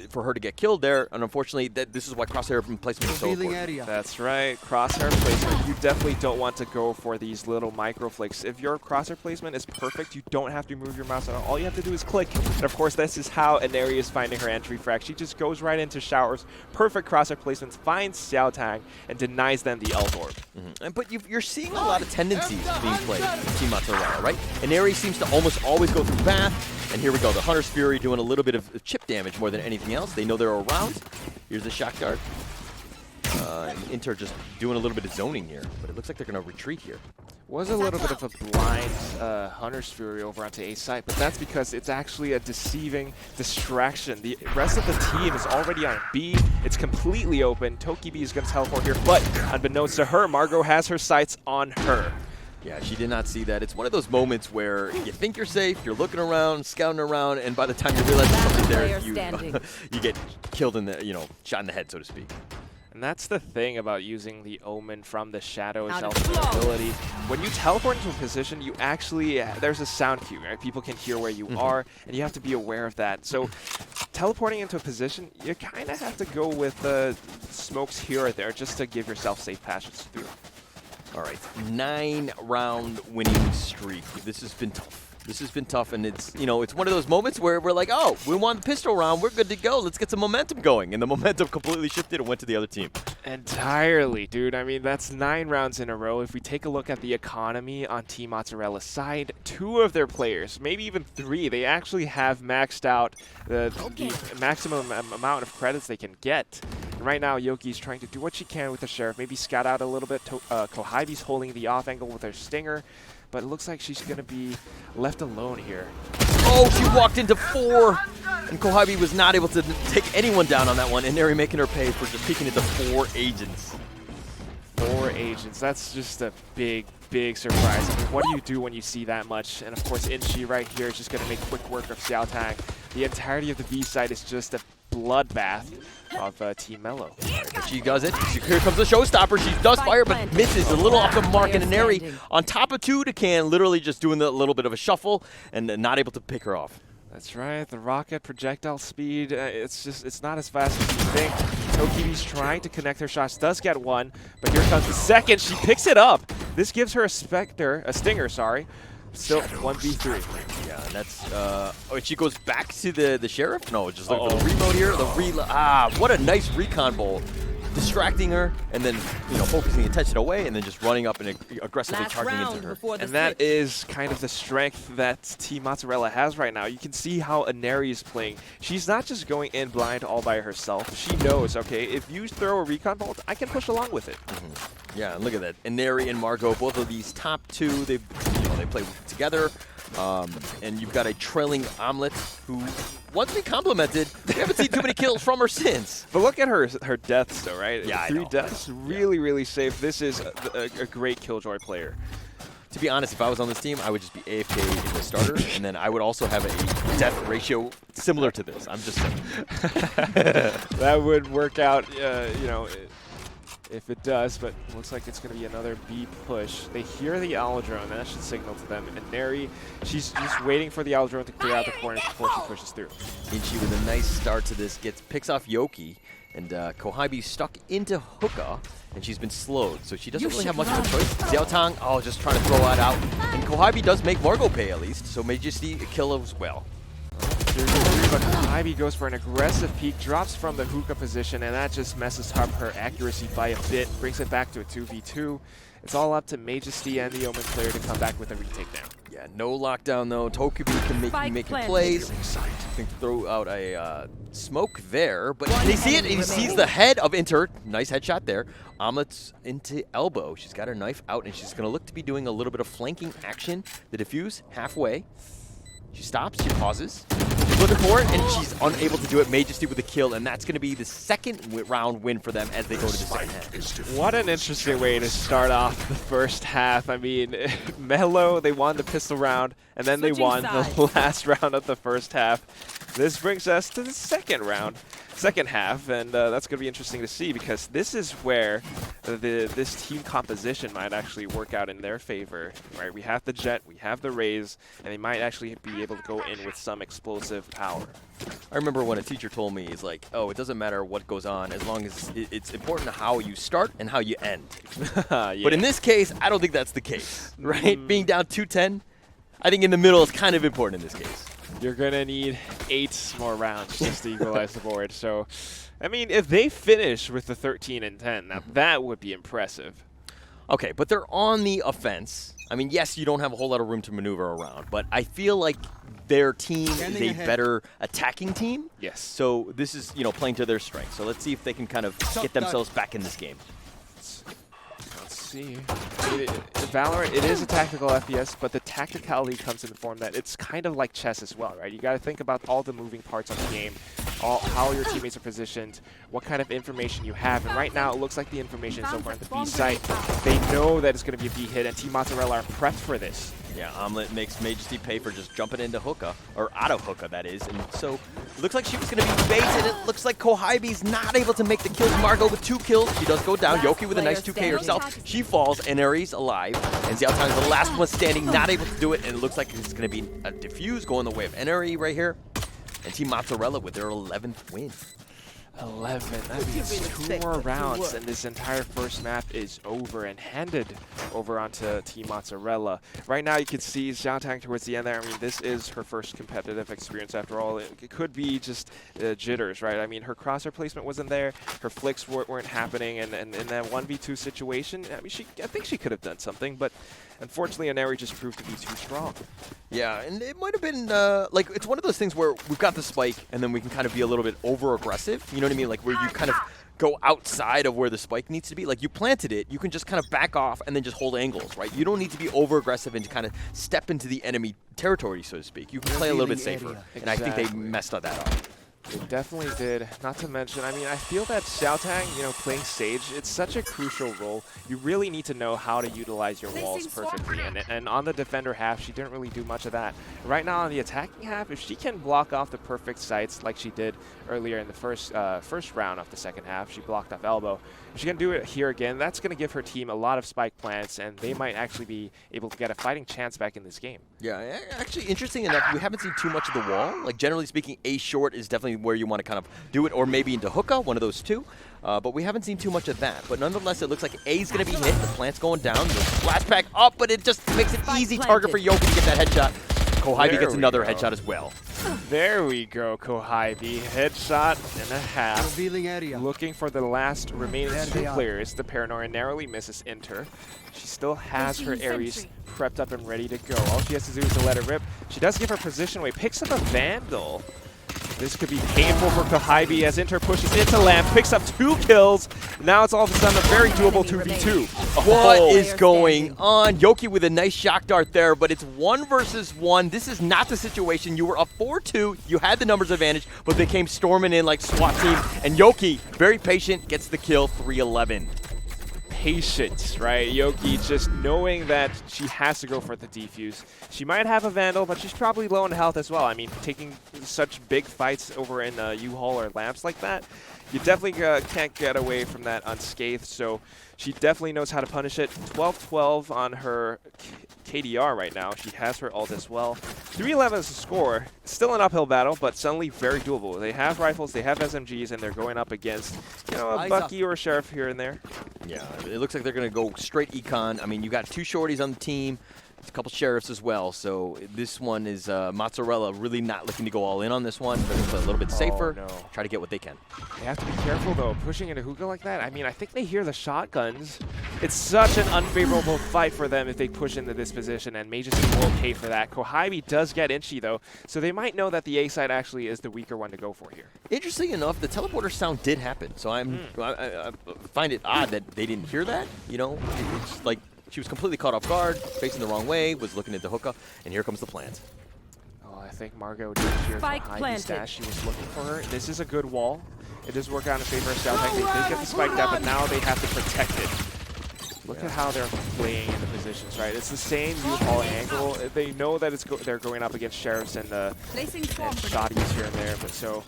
for her to get killed there. And unfortunately, this is why crosshair placement is so important. That's right, crosshair placement. You definitely don't want to go for these little micro flicks. If your crosshair placement is perfect, you don't have to move your mouse at all. All you have to do is click. And of course, this is how Inari is finding her entry frag. She just goes right into showers, perfect crosshair placements, finds Xiao Tang, and denies them the L-Orb. But you're seeing a lot of tendencies being played in Team Mozzarella, right? Inari seems to almost always go through Bath, and here we go. The Hunter's Fury doing a little bit of chip damage more than anything else. They know they're around. Here's the shot guard. Inter just doing a little bit of zoning here, but it looks like they're going to retreat here. Was a little bit of a blind Hunter's Fury over onto A site, but that's because it's actually a deceiving distraction. The rest of the team is already on B. It's completely open. Tokibi is going to teleport here, but unbeknownst to her, Margot has her sights on her. Yeah, she did not see that. It's one of those moments where you think you're safe, you're looking around, scouting around, and by the time you realize there's something there, you get killed in the, shot in the head, so to speak. And that's the thing about using the Omen from the Shadow itself ability. When you teleport into a position, you actually, there's a sound cue, right? People can hear where you are, and you have to be aware of that. So teleporting into a position, you kind of have to go with smokes here or there just to give yourself safe passage through. All right, 9-round winning streak. This has been tough. This has been tough, and it's it's one of those moments where we're like, oh, we won the pistol round, we're good to go. Let's get some momentum going, and the momentum completely shifted and went to the other team. Entirely, dude. I mean, that's 9 rounds in a row. If we take a look at the economy on Team Mozzarella's side, 2 of their players, maybe even 3, they actually have maxed out the maximum amount of credits they can get. And right now, Yoki's trying to do what she can with the Sheriff, maybe scout out a little bit. Kohibi's holding the off angle with her Stinger, but it looks like she's going to be left alone here. Oh, she walked into 4, and Kohibi was not able to take anyone down on that one, and Neri making her pay for just peeking into 4 agents. 4 agents. That's just a big, big surprise. I mean, what do you do when you see that much? And of course, Inchi right here is just going to make quick work of Xiao Tang. The entirety of the B side is just a bloodbath of Team Mellow. But she does it. Here comes the showstopper. She does fire, but misses a little off the mark. And Inari on top of 2 to can, literally just doing a little bit of a shuffle and not able to pick her off. That's right. The rocket projectile speed, it's not as fast as you think. Tokibi's trying to connect her shots, does get one, but here comes the second. She picks it up. This gives her a stinger, sorry. Still 1v3. Yeah, that's she goes back to the Sheriff? No, just look for the remote here. What a nice recon bowl. Distracting her and then focusing attention away and then just running up and aggressively charging into her. And that is kind of the strength that Team Mozzarella has right now. You can see how Inari is playing. She's not just going in blind all by herself. She knows, okay, if you throw a recon bolt, I can push along with it. Yeah, and look at that. Inari and Margot, both of these top 2, they play together. And you've got a trailing Omelet who, once we complimented, we haven't seen too many kills from her since. But look at her deaths, though, right? Yeah, 3 deaths, really, really safe. This is a great Killjoy player. To be honest, if I was on this team, I would just be AFK in the starter, and then I would also have a death ratio similar to this. I'm just saying. That would work out, if it does, but it looks like it's going to be another B push. They hear the Owl Drone, and that should signal to them. And Neri, she's just waiting for the Owl Drone to clear out the corners before she pushes through. Inchi with a nice start to this, picks off Yoki, and Kohibi stuck into hookah, and she's been slowed, so she doesn't really have much of a choice. Xiao Tang, just trying to throw that out. And Kohibi does make Margot pay at least, so Majesty a kill as well. But Kohibi goes for an aggressive peek, drops from the hookah position, and that just messes up her accuracy by a bit, brings it back to a 2v2. It's all up to Majesty and the Omen player to come back with a retake now. Yeah, no lockdown though. Tokibi can make plays. Can throw out a smoke there, but they see it. He sees the head of Inter. Nice headshot there. Omelet's into elbow. She's got her knife out, and she's going to look to be doing a little bit of flanking action. The defuse halfway. She stops. She pauses. looking for it, and she's unable to do it. Majesty with a kill, and that's going to be the second round win for them as they go to the second half. What an interesting way to start off the first half. I mean, MELLOW, they won the pistol round, and then they won the last round of the first half. This brings us to the second half, and that's going to be interesting to see because this is where this team composition might actually work out in their favor. Right? We have the Jet, we have the Raze, and they might actually be able to go in with some explosive power. I remember when a teacher told me, he's like, oh, it doesn't matter what goes on as long as it's important how you start and how you end. Yeah. But in this case, I don't think that's the case, right? Being down 2-10, I think in the middle is kind of important in this case. You're going to need 8 more rounds just to equalize the board. So, I mean, if they finish with the 13-10, now that would be impressive. Okay, but they're on the offense. I mean, yes, you don't have a whole lot of room to maneuver around, but I feel like their team is a better attacking team. Yes. So this is, playing to their strength. So let's see if they can kind of get themselves back in this game. Let's see. Valorant, it is a tactical FPS, but the tacticality comes in the form that it's kind of like chess as well, right? You got to think about all the moving parts of the game, how your teammates are positioned, what kind of information you have. And right now, it looks like the information is over at the B site. They know that it's going to be a B hit, and Team Mozzarella are prepped for this. Yeah, Omelet makes Majesty pay for just jumping into hookah, or out of hookah, that is. And so it looks like she was going to be bait, and it looks like Kohibe's not able to make the kills. Margot with 2 kills. She does go down. Yoki with a nice 2K herself. She falls, and Aries alive. And Xiaotang is the last one standing, not able to do it. And it looks like it's going to be a diffuse going the way of NRE right here. And Team Mozzarella with their 11th win. 11. That means 2 more rounds, and this entire first map is over and handed over onto Team Mozzarella. Right now, you can see Xiaotang towards the end there. I mean, this is her first competitive experience after all. It could be just jitters, right? I mean, her crosshair placement wasn't there. Her flicks weren't happening, and in that 1v2 situation, I mean, I think she could have done something, but unfortunately, Aneri just proved to be too strong. Yeah, and it might have been, it's one of those things where we've got the spike, and then we can kind of be a little bit over-aggressive. You know what I mean? Like, where you kind of go outside of where the spike needs to be. Like, you planted it, you can just kind of back off and then just hold angles, right? You don't need to be over-aggressive and to kind of step into the enemy territory, so to speak. You can play a little bit safer, and I think they messed that up. They definitely did. Not to mention, I mean, I feel that Xiaotang, playing Sage, it's such a crucial role. You really need to know how to utilize your walls perfectly. And on the defender half, she didn't really do much of that. Right now on the attacking half, if she can block off the perfect sites like she did earlier in the first round of the second half, she blocked off elbow. If she can do it here again, that's going to give her team a lot of spike plants, and they might actually be able to get a fighting chance back in this game. Yeah, actually, interesting enough, we haven't seen too much of the wall. Like, generally speaking, A short is definitely where you want to kind of do it, or maybe into hookah, one of those two. But we haven't seen too much of that. But nonetheless, it looks like A's going to be hit. The plant's going down. The flashback up, but it just makes an easy target for Yoki to get that headshot. Kohibe gets another headshot as well. There we go, Kohibe. Headshot and a half. Looking for the last remaining 2 players. The Paranoia narrowly misses Inter. She still has her Ares prepped up and ready to go. All she has to do is to let it rip. She does give her position away. Picks up a Vandal. This could be painful for Kohibe as Inter pushes into Lamp, picks up 2 kills. Now it's all of a sudden a very doable 2v2. What is going on? Yoki with a nice shock dart there, but it's 1 versus 1. This is not the situation. You were up 4-2. You had the numbers advantage, but they came storming in like SWAT team. And Yoki, very patient, gets the kill, 3-11. Patience, right? Yoki just knowing that she has to go for the defuse. She might have a Vandal, but she's probably low in health as well. I mean, taking such big fights over in U-Haul or Lamps like that, you definitely can't get away from that unscathed. So she definitely knows how to punish it. 12-12 on her KDR right now. She has her ult as well. 3-11 is the score. Still an uphill battle, but suddenly very doable. They have rifles, they have SMGs, and they're going up against, a Bucky or a Sheriff here and there. Yeah, it looks like they're going to go straight econ. I mean, you got 2 shorties on the team. A couple sheriffs as well, so this one is Mozzarella really not looking to go all in on this one. They're going to play a little bit safer, try to get what they can. They have to be careful, though, pushing into hookah like that. I mean, I think they hear the shotguns. It's such an unfavorable fight for them if they push into this position, and Majesty will pay for that. Kohibe does get inchy, though, so they might know that the A side actually is the weaker one to go for here. Interesting enough, the teleporter sound did happen, so I find it odd that they didn't hear that. It's like she was completely caught off guard, facing the wrong way, was looking at the hookah, and here comes the plant. Oh, I think Margot did hear Spike behind planted. the stash. She was looking for her. This is a good wall. It does work out in favor of ShowDown. They did get the spike down, but now they have to protect it. Look at how they're playing in the positions, right? It's the same U-Haul angle. They know that they're going up against Sheriffs and Shotties here and there, but so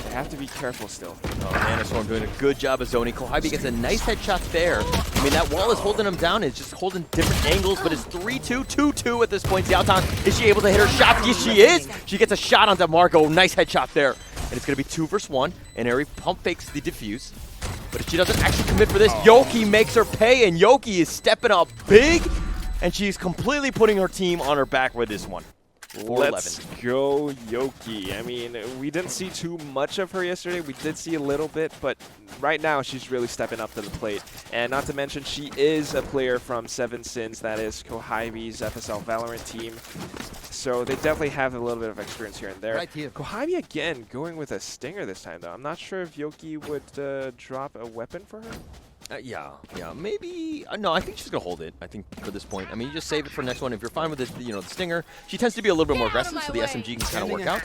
they have to be careful still. Oh, Nanoswarm doing a good job of zoning. Kohlheibie gets a nice headshot there. I mean, that wall is holding him down. It's just holding different angles, but it's 3-2, 2-2 at this point. Xiaotan, is she able to hit her shot? Yes, she is. She gets a shot onto Margot. Nice headshot there. And it's going to be 2 versus 1. And Eri pump fakes the defuse. But if she doesn't actually commit for this, Yoki makes her pay, and Yoki is stepping up big, and she's completely putting her team on her back with this one. 4-11. Let's go, Yoki. I mean, we didn't see too much of her yesterday. We did see a little bit, but right now she's really stepping up to the plate. And not to mention, she is a player from Seven Sins, that is Kohlheibie's FSL Valorant team. So they definitely have a little bit of experience here and there. Right here. Kohlheibie again going with a stinger this time, though. I'm not sure if Yoki would drop a weapon for her. Yeah, maybe. No, I think she's gonna hold it. I think for this point, I mean, you just save it for the next one. If you're fine with the, the stinger, she tends to be a little bit more aggressive, so the SMG can kind of work out.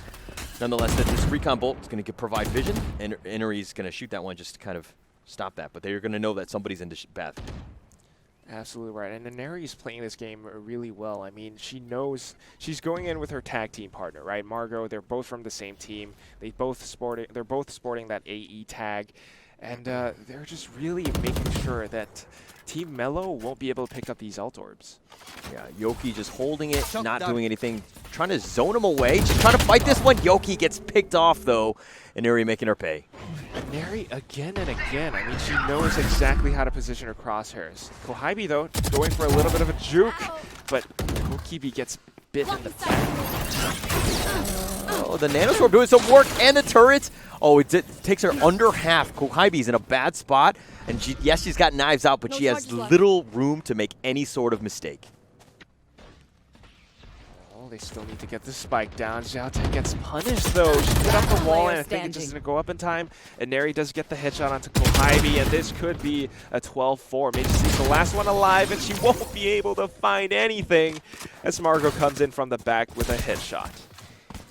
Nonetheless, this recon bolt is gonna provide vision, and Inari's gonna shoot that one just to kind of stop that. But they're gonna know that somebody's in the bath. Absolutely right. And Inari is playing this game really well. I mean, she knows she's going in with her tag team partner, right? Margot, they're both from the same team. They're both sporting that AE tag. And they're just really making sure that Team MELLOW won't be able to pick up these ult orbs. Yeah, Yoki just holding it, not doing anything, trying to zone him away. She's trying to fight this one. Yoki gets picked off, though, and Inari making her pay. Inari again and again. I mean, she knows exactly how to position her crosshairs. Kohlheibie, though, going for a little bit of a juke, but Kohlheibie gets bit in the back. Oh, the Nanoswarm doing some work, and the turrets. Oh, it takes her under half. Kohlheibie's in a bad spot, and yes, she's got knives out, but she has little room to make any sort of mistake. Oh, they still need to get the spike down. Xiaotan gets punished, though. She put up the wall, and I think it just didn't go up in time. And Neri does get the headshot onto Kohlheibie, and this could be a 12-4. Maybe she's the last one alive, and she won't be able to find anything as Margot comes in from the back with a headshot.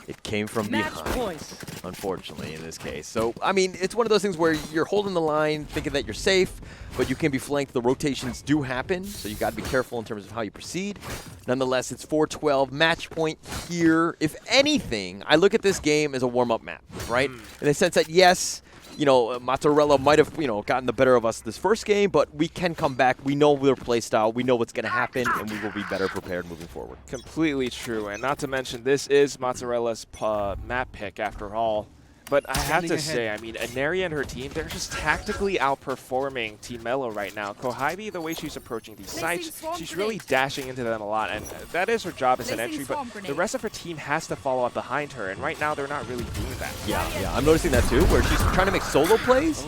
It came from behind, unfortunately, in this case. So, I mean, it's one of those things where you're holding the line, thinking that you're safe, but you can be flanked. The rotations do happen, so you got to be careful in terms of how you proceed. Nonetheless, it's 4-12, match point here. If anything, I look at this game as a warm-up map, right? In the sense that, yes, Mozzarella might have, gotten the better of us this first game, but we can come back. We know their play style. We know what's going to happen, and we will be better prepared moving forward. Completely true. And not to mention, this is Mozzarella's map pick after all. But I have to say, I mean, Inari and her team, they're just tactically outperforming Team MELLOW right now. Kohlheibie, the way she's approaching these sites, she's really dashing into them a lot, and that is her job as an entry, but the rest of her team has to follow up behind her, and right now they're not really doing that. Yeah, I'm noticing that too, where she's trying to make solo plays,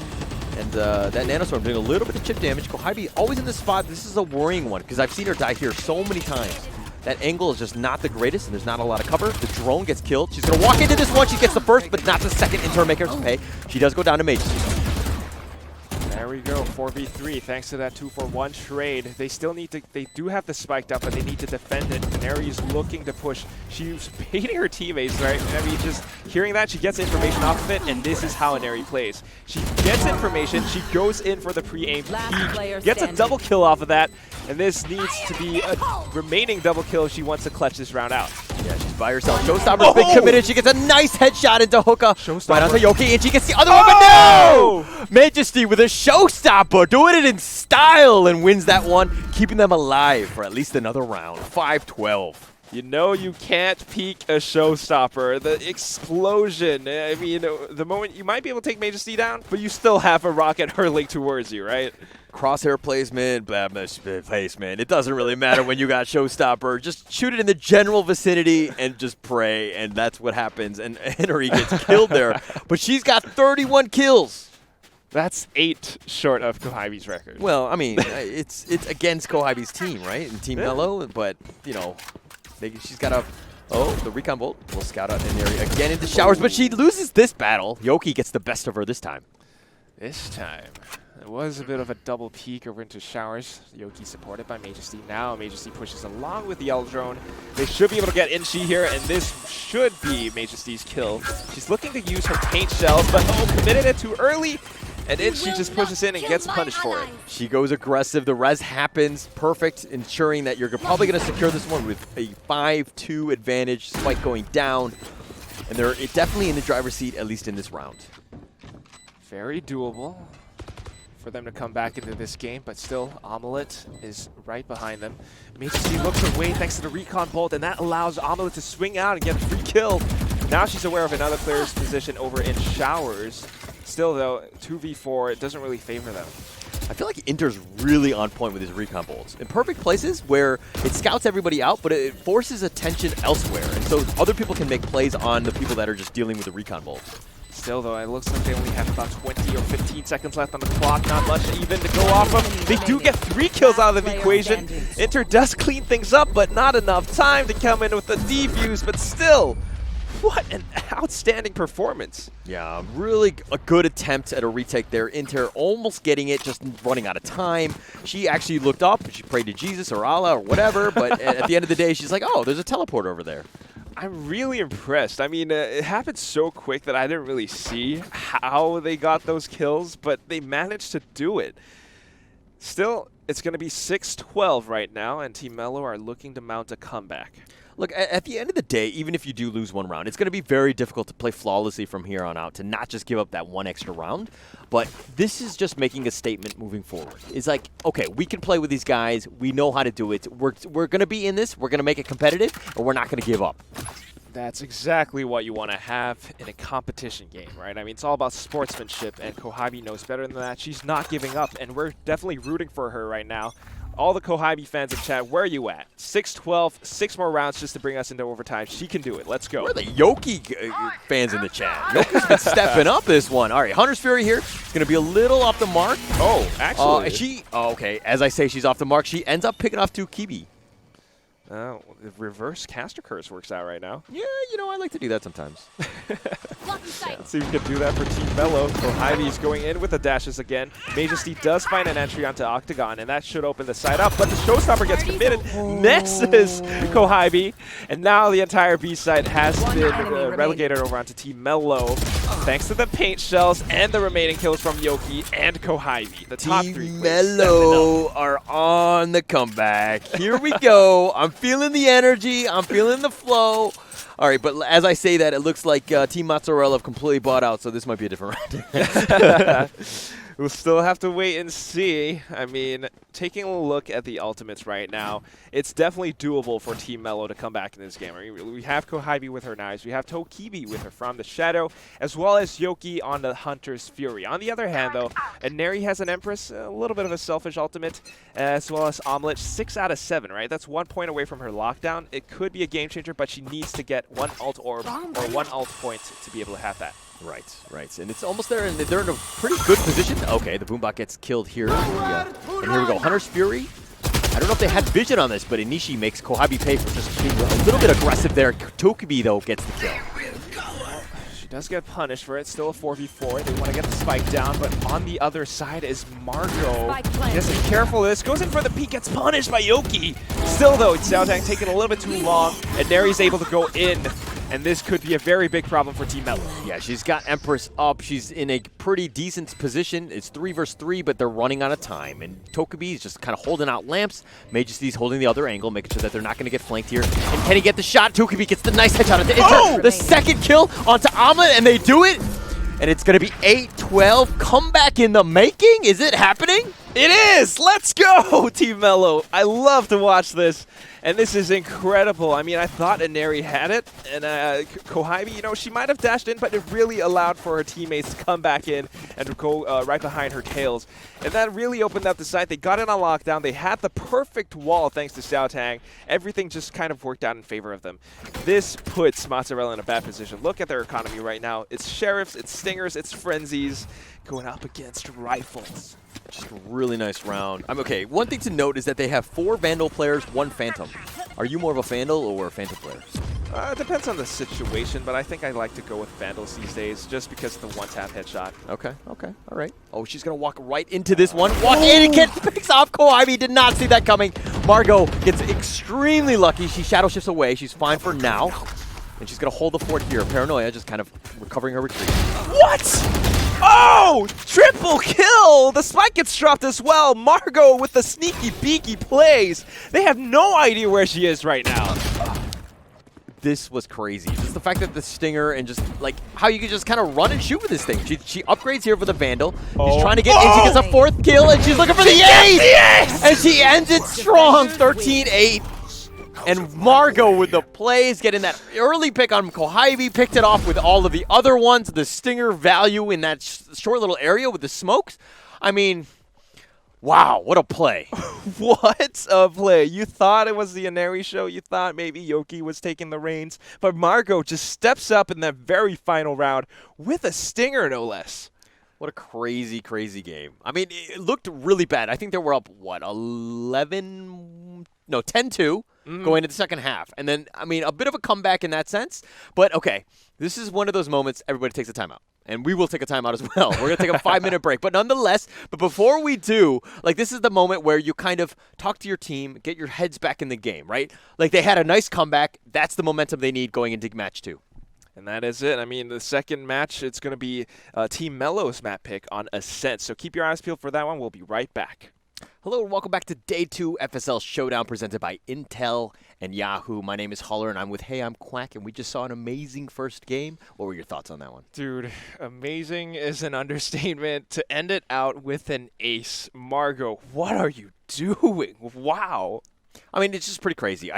and that Nanoswarm doing a little bit of chip damage. Kohlheibie always in this spot. This is a worrying one, because I've seen her die here so many times. That angle is just not the greatest, and there's not a lot of cover. The drone gets killed. She's going to walk into this one. She gets the first, but not the second into her maker's pay. She does go down to mage. There we go, 4v3, thanks to that 2-for-1 trade. They still need to, they do have the spiked up, but they need to defend it. Inari is looking to push. She's baiting her teammates, right? I mean, just hearing that, she gets information off of it, and this is how Inari plays. She gets information, she goes in for the pre-aimed peek, gets a double kill off of that, and this needs to be a remaining double kill if she wants to clutch this round out. Yeah, she's by herself. Showstopper's been committed. She gets a nice headshot into Hookah. Right onto Yoki, and she gets the other one, but no! Majesty with a showstopper, doing it in style, and wins that one, keeping them alive for at least another round. 5-12. You know you can't peek a showstopper. The explosion. I mean, the moment you might be able to take Majesty down, but you still have a rocket hurling towards you, right? Crosshair placement, blah, blah, placement. It doesn't really matter when you got showstopper. Just shoot it in the general vicinity and just pray, and that's what happens. And Henry gets killed there. But she's got 31 kills. That's 8 short of Kohlheibie's record. Well, I mean, it's against Kohlheibie's team, right? And Team MELLOW, but, she's got a... Oh, the recon bolt will scout out an area again into showers, but she loses this battle. Yoki gets the best of her this time. This time. It was a bit of a double peek over into Showers. Yoki supported by Majesty. Now Majesty pushes along with the Yellow Drone. They should be able to get Inchi here, and this should be Majesty's kill. She's looking to use her paint shells, but committed it too early, and Inchi just pushes in and gets punished for it. She goes aggressive. The res happens. Perfect, ensuring that you're probably going to secure this one with a 5-2 advantage. Spike going down, and they're definitely in the driver's seat, at least in this round. Very doable for them to come back into this game, but still, Omelette is right behind them. Majesty looks away thanks to the recon bolt, and that allows Omelette to swing out and get a free kill. Now she's aware of another player's position over in Showers. Still, though, 2v4, it doesn't really favor them. I feel like Inter's really on point with his recon bolts. In perfect places where it scouts everybody out, but it forces attention elsewhere. And so other people can make plays on the people that are just dealing with the recon bolts. Still, though, it looks like they only have about 20 or 15 seconds left on the clock. Not much even to go off of. They do get 3 kills out of the equation. Inter does clean things up, but not enough time to come in with the defuse. But still, what an outstanding performance. Yeah, really a good attempt at a retake there. Inter almost getting it, just running out of time. She actually looked up, she prayed to Jesus or Allah or whatever, but at the end of the day, she's like, oh, there's a teleport over there. I'm really impressed. I mean, it happened so quick that I didn't really see how they got those kills, but they managed to do it. Still, it's going to be 6-12 right now, and Team MELLOW are looking to mount a comeback. Look, at the end of the day, even if you do lose one round, it's going to be very difficult to play flawlessly from here on out, to not just give up that one extra round. But this is just making a statement moving forward. It's like, okay, we can play with these guys. We know how to do it. We're going to be in this. We're going to make it competitive, and we're not going to give up. That's exactly what you want to have in a competition game, right? I mean, it's all about sportsmanship, and Kohabi knows better than that. She's not giving up, and we're definitely rooting for her right now. All the Kohabi fans in chat, where are you at? 6-12, 6 more rounds just to bring us into overtime. She can do it. Let's go. Where are the Yoki fans in the chat? Yoki's been stepping up this one. All right, Hunter's Fury here. It's going to be a little off the mark. Oh, actually. Okay, as I say, she's off the mark. She ends up picking off 2 Kibi. The reverse caster curse works out right now. Yeah, you know, I like to do that sometimes. Let's see if we can do that for Team MELLOW. Kohabi's going in with the dashes again. Majesty does find an entry onto Octagon, and that should open the side up, but the showstopper gets committed, misses Kohabi, and now the entire B side has been relegated over onto Team MELLOW, thanks to the paint shells and the remaining kills from Yoki and Kohabi. The top 3 Team MELLOW are on the comeback. Here we go. I'm feeling the energy. I'm feeling the flow. All right, but as I say that, it looks like Team Mozzarella have completely bought out, so this might be a different round. We'll still have to wait and see. I mean, taking a look at the ultimates right now, it's definitely doable for Team MELLOW to come back in this game. I mean, we have Kohabi with her knives, we have Tokibi with her From the Shadow, as well as Yoki on the Hunter's Fury. On the other hand, though, Neri has an Empress, a little bit of a selfish ultimate, as well as Omelette, 6 out of 7, right? That's 1 point away from her lockdown. It could be a game changer, but she needs to get 1 ult orb or 1 ult point to be able to have that. Right, right. And it's almost there, and they're in a pretty good position. Okay, the Boombot gets killed here. And here we go. Hunter's Fury. I don't know if they had vision on this, but Inishi makes Kohabi pay for just being a little bit aggressive there. Tokibi, though, gets the kill. She does get punished for it. Still a 4v4. They want to get the spike down, but on the other side is Margot. He has to be careful of this. Goes in for the peek, gets punished by Yoki. Still, though, SHOWDOwn taking a little bit too long, and Neri's able to go in. And this could be a very big problem for Team MELLOW. Yeah, she's got Empress up. She's in a pretty decent position. It's 3 versus 3, but they're running out of time. And Tokibi is just kind of holding out lamps. Majesty's holding the other angle, making sure that they're not going to get flanked here. And can he get the shot? Tokibi gets the nice headshot onto Inter. The second kill onto Omelette, and they do it. And it's going to be 8-12. Comeback in the making. Is it happening? It is! Let's go, Team MELLOW. I love to watch this. And this is incredible. I mean, I thought Neri had it, and Kohabi, you know, she might have dashed in, but it really allowed for her teammates to come back in and go right behind her tails. And that really opened up the site. They got it on lockdown. They had the perfect wall thanks to SHOWDOwn. Everything just kind of worked out in favor of them. This puts Mozzarella in a bad position. Look at their economy right now. It's Sheriffs, it's Stingers, it's Frenzies going up against Rifles. Just a really nice round. Okay, one thing to note is that they have 4 Vandal players, 1 Phantom. Are you more of a Vandal or a Phantom player? It depends on the situation, but I think I like to go with Vandals these days just because of the one-tap headshot. Okay, okay, all right. Oh, she's going to walk right into this one. Walk in and picks off Koibi. Did not see that coming. Margot gets extremely lucky. She shadow shifts away. She's fine for now. And she's going to hold the fort here. Paranoia just kind of recovering her retreat. What? Oh! Triple kill! The spike gets dropped as well. Margot with the sneaky beaky plays. They have no idea where she is right now. This was crazy. Just the fact that the Stinger and just like how you can just kind of run and shoot with this thing. She upgrades here for the Vandal. She's trying to get in. She gets a 4th kill and she's looking for the ace! And she ends it strong, 13-8. And Margot with the plays, getting that early pick on Koibi, picked it off with all of the other ones. The Stinger value in that short little area with the smokes. I mean, wow, what a play. What a play. You thought it was the Inari show. You thought maybe Yoki was taking the reins. But Margot just steps up in that very final round with a Stinger, no less. What a crazy, crazy game. I mean, it looked really bad. I think they were up, what, 10-2 going into the second half. And then, I mean, a bit of a comeback in that sense. But, okay, this is one of those moments everybody takes a timeout. And we will take a timeout as well. We're going to take a 5-minute break. But nonetheless, before we do, like, this is the moment where you kind of talk to your team, get your heads back in the game, right? Like, they had a nice comeback. That's the momentum they need going into match 2. And that is it. I mean, the second match, it's going to be Team Mellow's map pick on Ascent. So keep your eyes peeled for that one. We'll be right back. Hello and welcome back to Day 2 FSL Showdown presented by Intel and Yahoo. My name is Holler and I'm with Hey, I'm Quack, and we just saw an amazing first game. What were your thoughts on that one? Dude, amazing is an understatement. To end it out with an ace. Margot, what are you doing? Wow. I mean, it's just pretty crazy.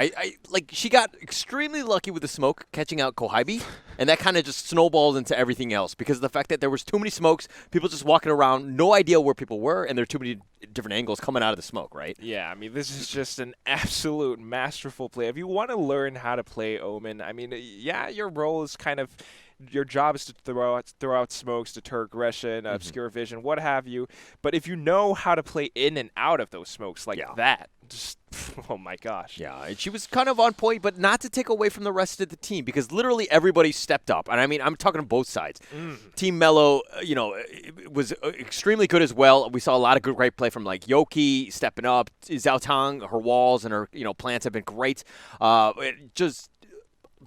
Like, she got extremely lucky with the smoke catching out Koibi, and that kind of just snowballed into everything else because of the fact that there was too many smokes, people just walking around, no idea where people were, and there are too many different angles coming out of the smoke, right? Yeah, I mean, this is just an absolute masterful play. If you want to learn how to play Omen, I mean, yeah, your role is kind of... Your job is to throw out smokes, deter aggression, obscure vision, what have you. But if you know how to play in and out of those smokes like that, just, oh my gosh. Yeah, and she was kind of on point, but not to take away from the rest of the team because literally everybody stepped up. And I mean, I'm talking on both sides. Team Mellow, you know, was extremely good as well. We saw a lot of great play from like Yoki stepping up. Xiao Tang, her walls and her plants have been great. Just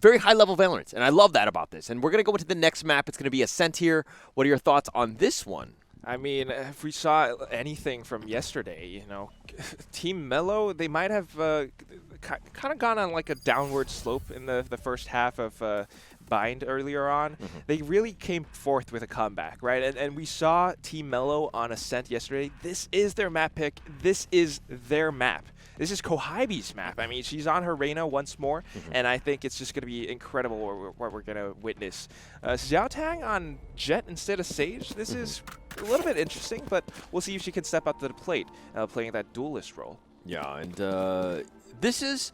very high-level Valorant, and I love that about this. And we're going to go into the next map. It's going to be Ascent here. What are your thoughts on this one? I mean, if we saw anything from yesterday, Team Mellow, they might have kind of gone on like a downward slope in the first half of Bind earlier on. They really came forth with a comeback, right? And we saw Team Mellow on Ascent yesterday. This is their map pick. This is their map. This is Koibi's map. I mean, she's on her Reyna once more, and I think it's just going to be incredible what we're going to witness. Xiao Tang on Jett instead of Sage. This is a little bit interesting, but we'll see if she can step up to the plate, playing that duelist role. Yeah, and this is...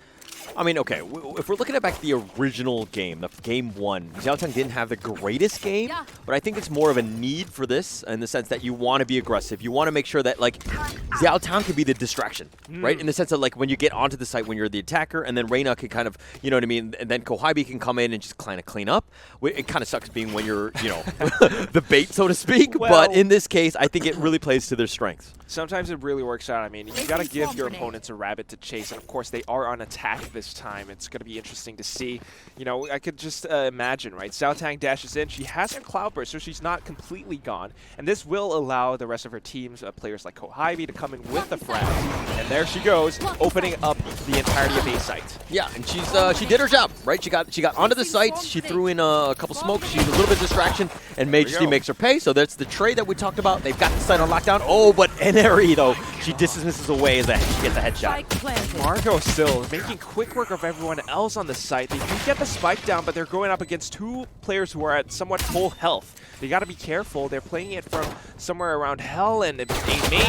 I mean, okay, if we're looking at back the original game, the game 1, Xiao Tang didn't have the greatest game, but I think it's more of a need for this in the sense that you want to be aggressive. You want to make sure that, like, Xiao Tang can be the distraction, right? In the sense of, like, when you get onto the site when you're the attacker, and then Reyna can kind of, you know what I mean, and then Koibi can come in and just kind of clean up. It kind of sucks being when you're, the bait, so to speak, but in this case, I think it really plays to their strengths. Sometimes it really works out. I mean, you got to give your opponents a rabbit to chase, and of course, they are on attack this time. It's going to be interesting to see. I could just imagine, right? Xiao Tang dashes in. She has her Cloud Burst, so she's not completely gone. And this will allow the rest of her team's players like Koibi to come in with the frag. And there she goes, opening up the entirety of A site. Yeah, and she did her job, right? She got onto the site. She threw in a couple smokes. She's a little bit of distraction, and Majesty makes her pay. So that's the trade that we talked about. They've got the site on lockdown. Oh, but NRE, though, she dismisses away as she gets a headshot. Margot still making quick work of everyone else on the site. They do get the spike down, but they're going up against two players who are at somewhat full health. They got to be careful. They're playing it from somewhere around hell, and A main.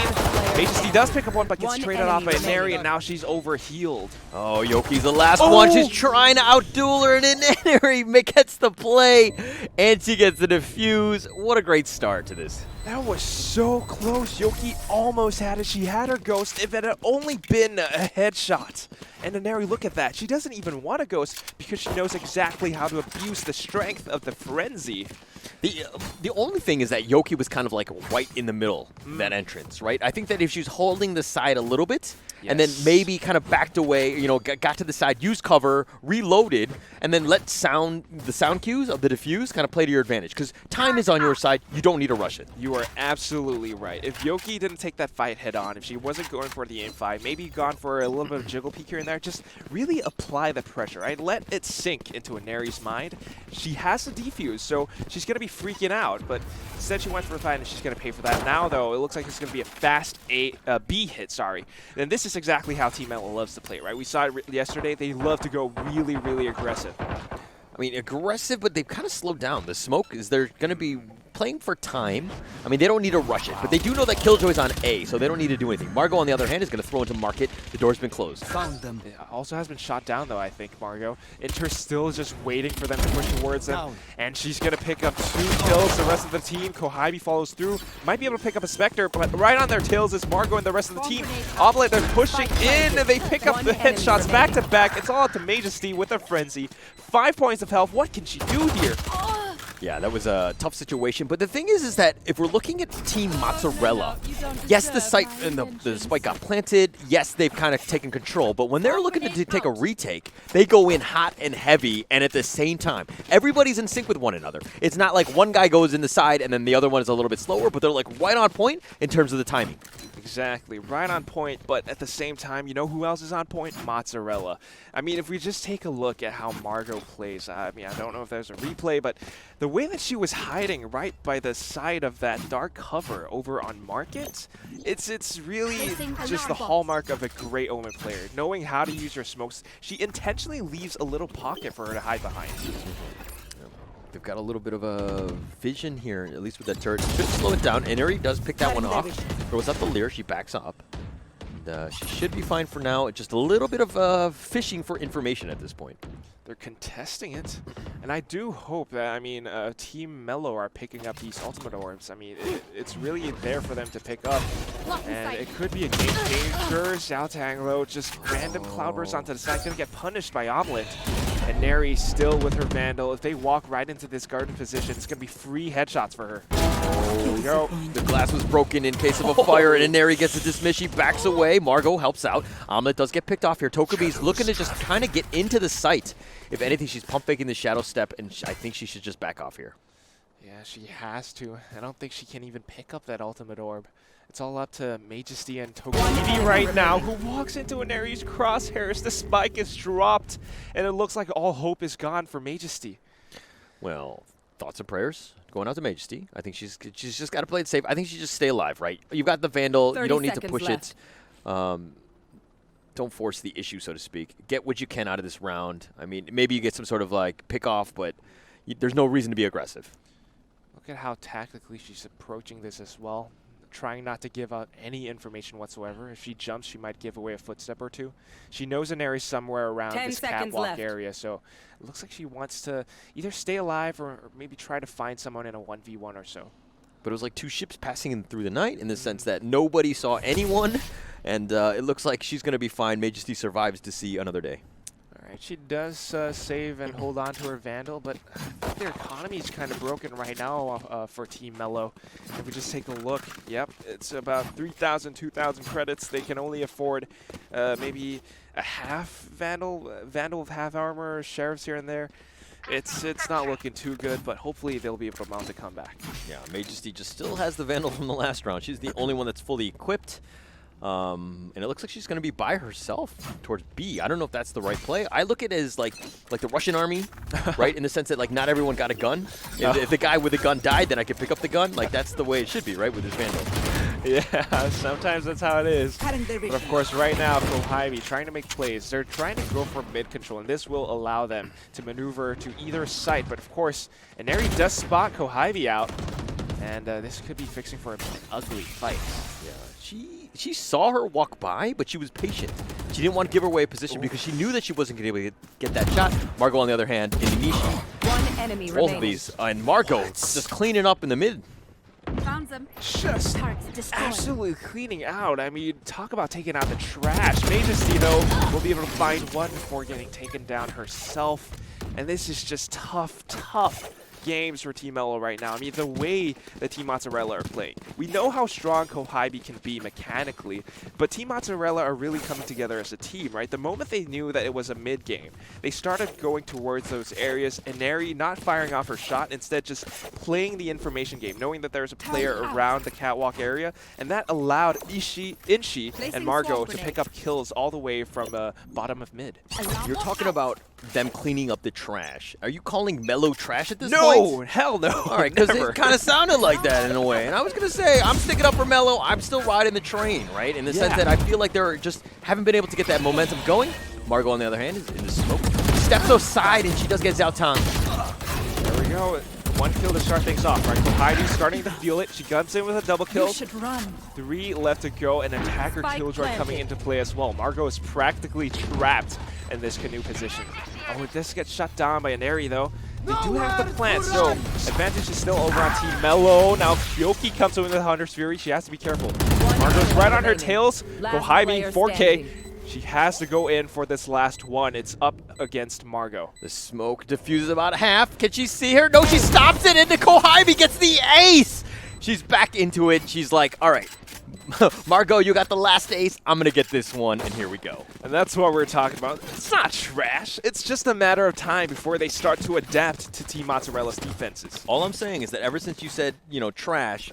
Majesty does pick up one, but gets traded off by Neri, and now she's overhealed. Oh, Yoki's the last one. She's trying to outduel her, and then Neri gets the play, and she gets the defuse. What a great start to this. That was so close. Yoki almost had it. She had her ghost. If it had only been a headshot. And Neri look at that. She doesn't even want to ghost because she knows exactly how to abuse the strength of the frenzy. The only thing is that Yoki was kind of like right in the middle of that entrance, right? I think that if she was holding the side a little bit, and then maybe kind of backed away, you know, got to the side, used cover, reloaded, and then let the sound cues of the defuse kind of play to your advantage. Because time is on your side, you don't need to rush it. You are absolutely right. If Yoki didn't take that fight head on, if she wasn't going for the aim fight, maybe gone for a little bit of jiggle peek here and there, just really apply the pressure, right? Let it sink into Neri's mind. She has to defuse, so she's going to be freaking out, but instead she went for a fight and she's going to pay for that. Now, though, it looks like it's going to be a fast B hit, sorry. And this is exactly how Team MELLOW loves to play, right? We saw it yesterday. They love to go really, really aggressive. I mean, aggressive, but they've kind of slowed down. The smoke is they're going to be playing for time. I mean, they don't need to rush it, but they do know that Killjoy's on A, so they don't need to do anything. Margot, on the other hand, is going to throw into market. The door's been closed. Found them. It also has been shot down, though, I think, Margot. Inter still is just waiting for them to push towards them, and she's going to pick up 2 kills. The rest of the team, Kohibi follows through. Might be able to pick up a Spectre, but right on their tails is Margot and the rest of the team. Omelette, they're pushing in, and they pick up the headshots back to back. It's all up to Majesty with a frenzy. 5 points of health. What can she do here? Yeah, that was a tough situation. But the thing is that if we're looking at Team Mozzarella, yes, the site and the spike got planted. Yes, they've kind of taken control. But when they're looking to take a retake, they go in hot and heavy, and at the same time, everybody's in sync with one another. It's not like one guy goes in the side and then the other one is a little bit slower, but they're like right on point in terms of the timing. Exactly, right on point, but at the same time, you know who else is on point? Mozzarella. I mean, if we just take a look at how Margot plays, I mean, I don't know if there's a replay, but the way that she was hiding right by the side of that dark cover over on Market, it's really just the hallmark of a great Omen player. Knowing how to use your smokes, she intentionally leaves a little pocket for her to hide behind. They've got a little bit of a vision here, at least with that turret. Should slow it down. Inuri does pick that one off. Throws up the leer. She backs up. And, she should be fine for now. Just a little bit of fishing for information at this point. They're contesting it, and I do hope that, I mean, Team MELLOW are picking up these ultimate orbs. I mean, it's really there for them to pick up, and it could be a game changer. Xiao Tanglo, just random cloudburst onto the side, gonna get punished by Omelette. And Neri still with her Vandal. If they walk right into this garden position, it's going to be free headshots for her. Here we go. The glass was broken in case of a fire, and Neri gets a dismiss. She backs away. Margot helps out. Omelette does get picked off here. Tokabi's looking to just kind of get into the site. If anything, she's pump faking the shadow step, and I think she should just back off here. Yeah, she has to. I don't think she can even pick up that ultimate orb. It's all up to Majesty and Tokabi right now, who walks into Neri's crosshairs. The spike is dropped, and it looks like all hope is gone for Majesty. Well, thoughts and prayers going out to Majesty. I think she's just got to play it safe. I think she just stay alive, right? You've got the Vandal. You don't need to push it. Don't force the issue, so to speak. Get what you can out of this round. I mean, maybe you get some sort of like pick off, but there's no reason to be aggressive. Look at how tactically she's approaching this as well. Trying not to give out any information whatsoever. If she jumps, she might give away a footstep or two. She knows an area somewhere around this catwalk area, so it looks like she wants to either stay alive or maybe try to find someone in a 1v1 or so. But it was like 2 ships passing in through the night in the sense that nobody saw anyone, and it looks like she's going to be fine. Majesty survives to see another day. Alright, she does save and hold on to her Vandal, but I think their economy is kind of broken right now for Team MELLOW. If we just take a look, yep, it's about 3,000, 2,000 credits. They can only afford maybe a half Vandal with half armor, sheriffs here and there. It's not looking too good, but hopefully they'll be able to mount a comeback. Yeah, Majesty just still has the Vandal from the last round. She's the only one that's fully equipped. And it looks like she's going to be by herself towards B. I don't know if that's the right play. I look at it as like the Russian army, right? In the sense that like not everyone got a gun. If the guy with the gun died, then I could pick up the gun. Like that's the way it should be, right? With his Vandal. Yeah, sometimes that's how it is. But of course, right now, Kohibi trying to make plays. They're trying to go for mid control, and this will allow them to maneuver to either site. But of course, Neri does spot Kohibi out, and this could be fixing for an ugly fight. Yeah, she saw her walk by, but she was patient. She didn't want to give her away a position because she knew that she wasn't going to be able to get that shot. Margot, on the other hand, in Nishi. One enemy Both remaining. of these, and Margot just cleaning up in the mid. Found them. just Targets destroyed. absolutely cleaning out. I mean, talk about taking out the trash. Majesty, though, will be able to find one before getting taken down herself. And this is just tough games for Team MELLOW right now. I mean, the way that Team Mozzarella are playing. We know how strong Kohibi can be mechanically, but Team Mozzarella are really coming together as a team, right? The moment they knew that it was a mid game, they started going towards those areas, and Neri not firing off her shot, instead just playing the information game, knowing that there's a player around the catwalk area, and that allowed Inshi and Margot to pick up kills all the way from bottom of mid. You're talking about them cleaning up the trash. Are you calling MELLOW trash at this point? No, hell no. All right, because it kind of sounded like that in a way. And I was going to say, I'm sticking up for MELLOW. I'm still riding the train, right? In the sense that I feel like they're just haven't been able to get that momentum going. Margot, on the other hand, is in the smoke. Steps aside, and she does get Zhao Tang. There we go. One kill to start things off, right? Kohaidi's starting to feel it. She guns in with a double kill. You should run. 3 left to go, and attacker killjoy coming into play as well. Margot is practically trapped in this canoe position. Oh, this gets shut down by an Neri, though. They do have the plant, so advantage is still over on Team MELLOW. Now Kyoki comes in with the Hunter's Fury. She has to be careful. Margot's right on her tails. Kohibi, 4K. She has to go in for this last one. It's up against Margot. The smoke diffuses about half. Can she see her? No, she stops it, and Kohibi gets the ace. She's back into it. She's like, all right, Margot, you got the last ace. I'm going to get this one, and here we go. And that's what we're talking about. It's not trash. It's just a matter of time before they start to adapt to Team Mozzarella's defenses. All I'm saying is that ever since you said, trash,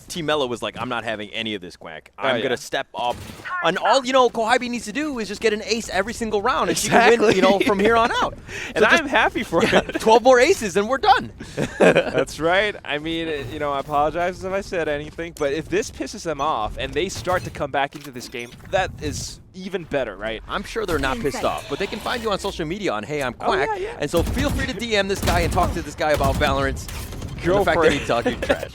Team MELLOW was like, I'm not having any of this, Quack. I'm going to step up. And all, Kohibi needs to do is just get an ace every single round, and she can win, from here on out. And so I'm happy for it. 12 more aces, and we're done. That's right. I mean, I apologize if I said anything, but if this pisses them off and they start to come back into this game, that is even better, right? I'm sure they're not pissed off, but they can find you on social media on Hey I'm Quack, yeah. And so feel free to DM this guy and talk to this guy about Valorant. Go the fact for that it. he talking trash.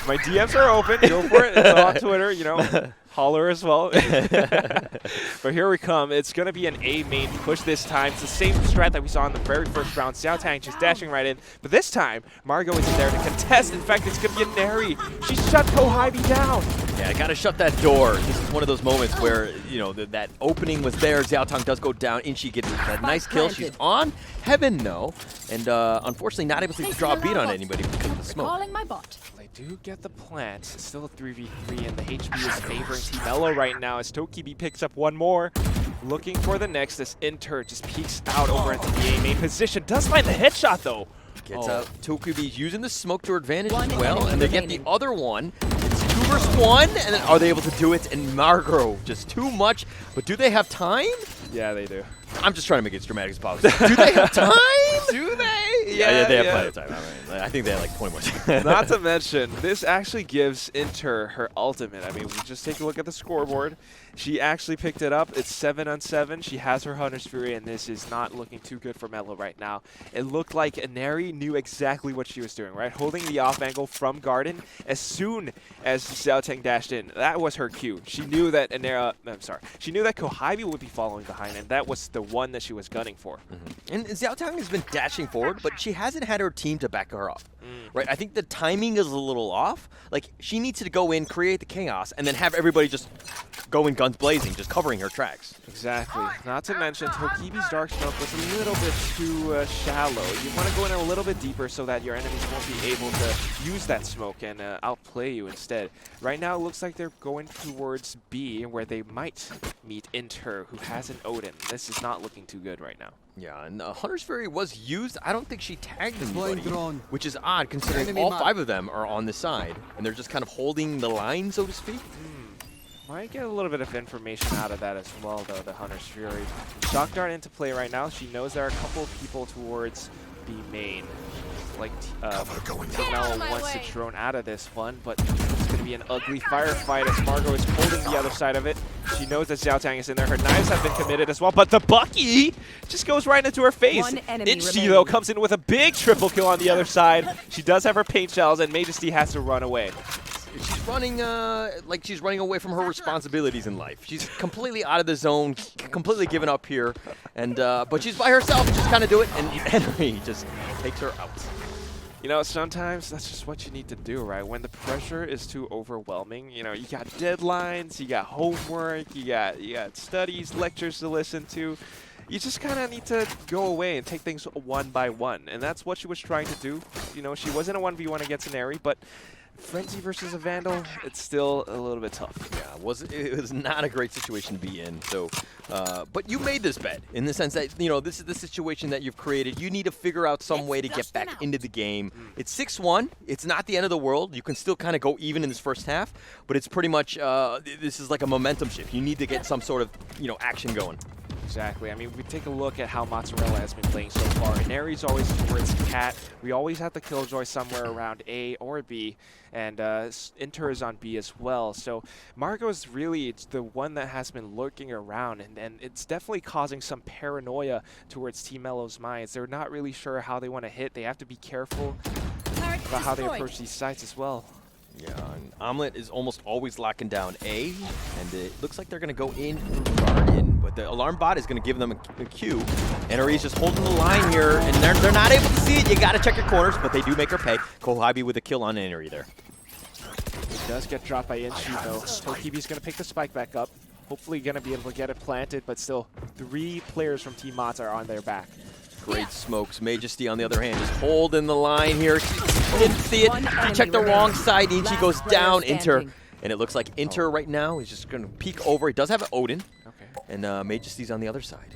My DMs are open. Go for it. It's on Twitter, holler as well. But here we come. It's going to be an A main push this time. It's the same strat that we saw in the very first round. Xiao Tang just dashing right in. But this time, Margot isn't there to contest. In fact, it's going to be a Neri. She shut Kohibi down. Yeah, got to shut that door. This is one of those moments where, that opening was there. Xiao Tang does go down. Inshi gets that nice kill. She's on heaven, no. And unfortunately not able to draw a beat on anybody because of the smoke. Calling my bot. They do get the plant. It's still a 3v3, and the HB is favoring Team MELLOW right now as Tokibi picks up one more. Looking for the next. This Inter just peeks out over into the A main position. Does find the headshot, though. Gets out. Tokubi's using the smoke to her advantage as well, and they get the other one. It's 2 versus 1, and then are they able to do it? And Margot, just too much. But do they have time? Yeah, they do. I'm just trying to make it as dramatic as possible. Do they have time? Do they? Yeah, they have plenty of time. I think they have like 20 more seconds. Not to mention, this actually gives Inter her ultimate. I mean, we just take a look at the scoreboard. She actually picked it up. It's 7-on-7. She has her Hunter's Fury, and this is not looking too good for MELLOW right now. It looked like Neri knew exactly what she was doing, right? Holding the off angle from Garden as soon as Xiao Tang dashed in. That was her cue. She knew that she knew that Kohibi would be following behind, and that was the one that she was gunning for. And Xiao Tang has been dashing forward, but she hasn't had her team to back her up. Right? I think the timing is a little off. Like, she needs to go in, create the chaos, and then have everybody just go in guns blazing, just covering her tracks. Exactly. Not to mention, Tokibi's Dark Smoke was a little bit too shallow. You want to go in a little bit deeper so that your enemies won't be able to use that smoke and outplay you instead. Right now, it looks like they're going towards B, where they might meet Inter, who has an Odin. This is not looking too good right now. Yeah, and Hunter's Fury was used. I don't think she tagged anybody, which is odd considering all 5 of them are on the side, and they're just kind of holding the line, so to speak. Might get a little bit of information out of that as well, though, the Hunter's Fury. Shock Dart into play right now. She knows there are a couple of people towards B main. Like, MELLOW wants to drone out of this one, but it's going to be an ugly firefight as Margot is holding the other side of it. She knows that Xiao Tang is in there. Her knives have been committed as well, but the Bucky just goes right into her face. Inchi, though, comes in with a big triple kill on the other side. She does have her paint shells, and Majesty has to run away. She's running like she's running away from her responsibilities in life. She's completely out of the zone, completely given up here, and but she's by herself. Just kind of do it, and Henry just takes her out. You know, sometimes that's just what you need to do, right? When the pressure is too overwhelming, you know, you got deadlines, you got homework, you got studies, lectures to listen to. You just kind of need to go away and take things one by one, and that's what she was trying to do. You know, she wasn't a 1v1 against an Airy, but Frenzy versus a Vandal, it's still a little bit tough. Yeah, it was not a great situation to be in. So, but you made this bet in the sense that, you know, this is the situation that you've created. You need to figure out some way to get back into the game. It's 6-1. It's not the end of the world. You can still kind of go even in this first half, but it's pretty much, this is like a momentum shift. You need to get some sort of, you know, action going. Exactly. I mean, we take a look at how Mozzarella has been playing so far. And Aries always towards Cat. We always have the Killjoy somewhere around A or B, and Inter is on B as well. So Margot is really the one that has been lurking around, and it's definitely causing some paranoia towards Team Mellow's minds. They're not really sure how they want to hit. They have to be careful about how they approach these sites as well. Yeah, and Omelette is almost always locking down A, and it looks like they're going to go in through Garden, but the alarm bot is going to give them a cue. NRE's just holding the line here, and they're not able to see it. You got to check your corners, but they do make her pay. Kohabi with a kill on NRE there. It does get dropped by Inchi, though. Tokibi's going to pick the spike back up. Hopefully going to be able to get it planted, but still 3 players from Team Mozz are on their back. Great smokes. Majesty, on the other hand, just holding the line here. She didn't see it. She checked the wrong side. Inchi goes down. Inter. And it looks like Inter right now is just going to peek over. He does have an Odin. Okay. And Majesty's on the other side.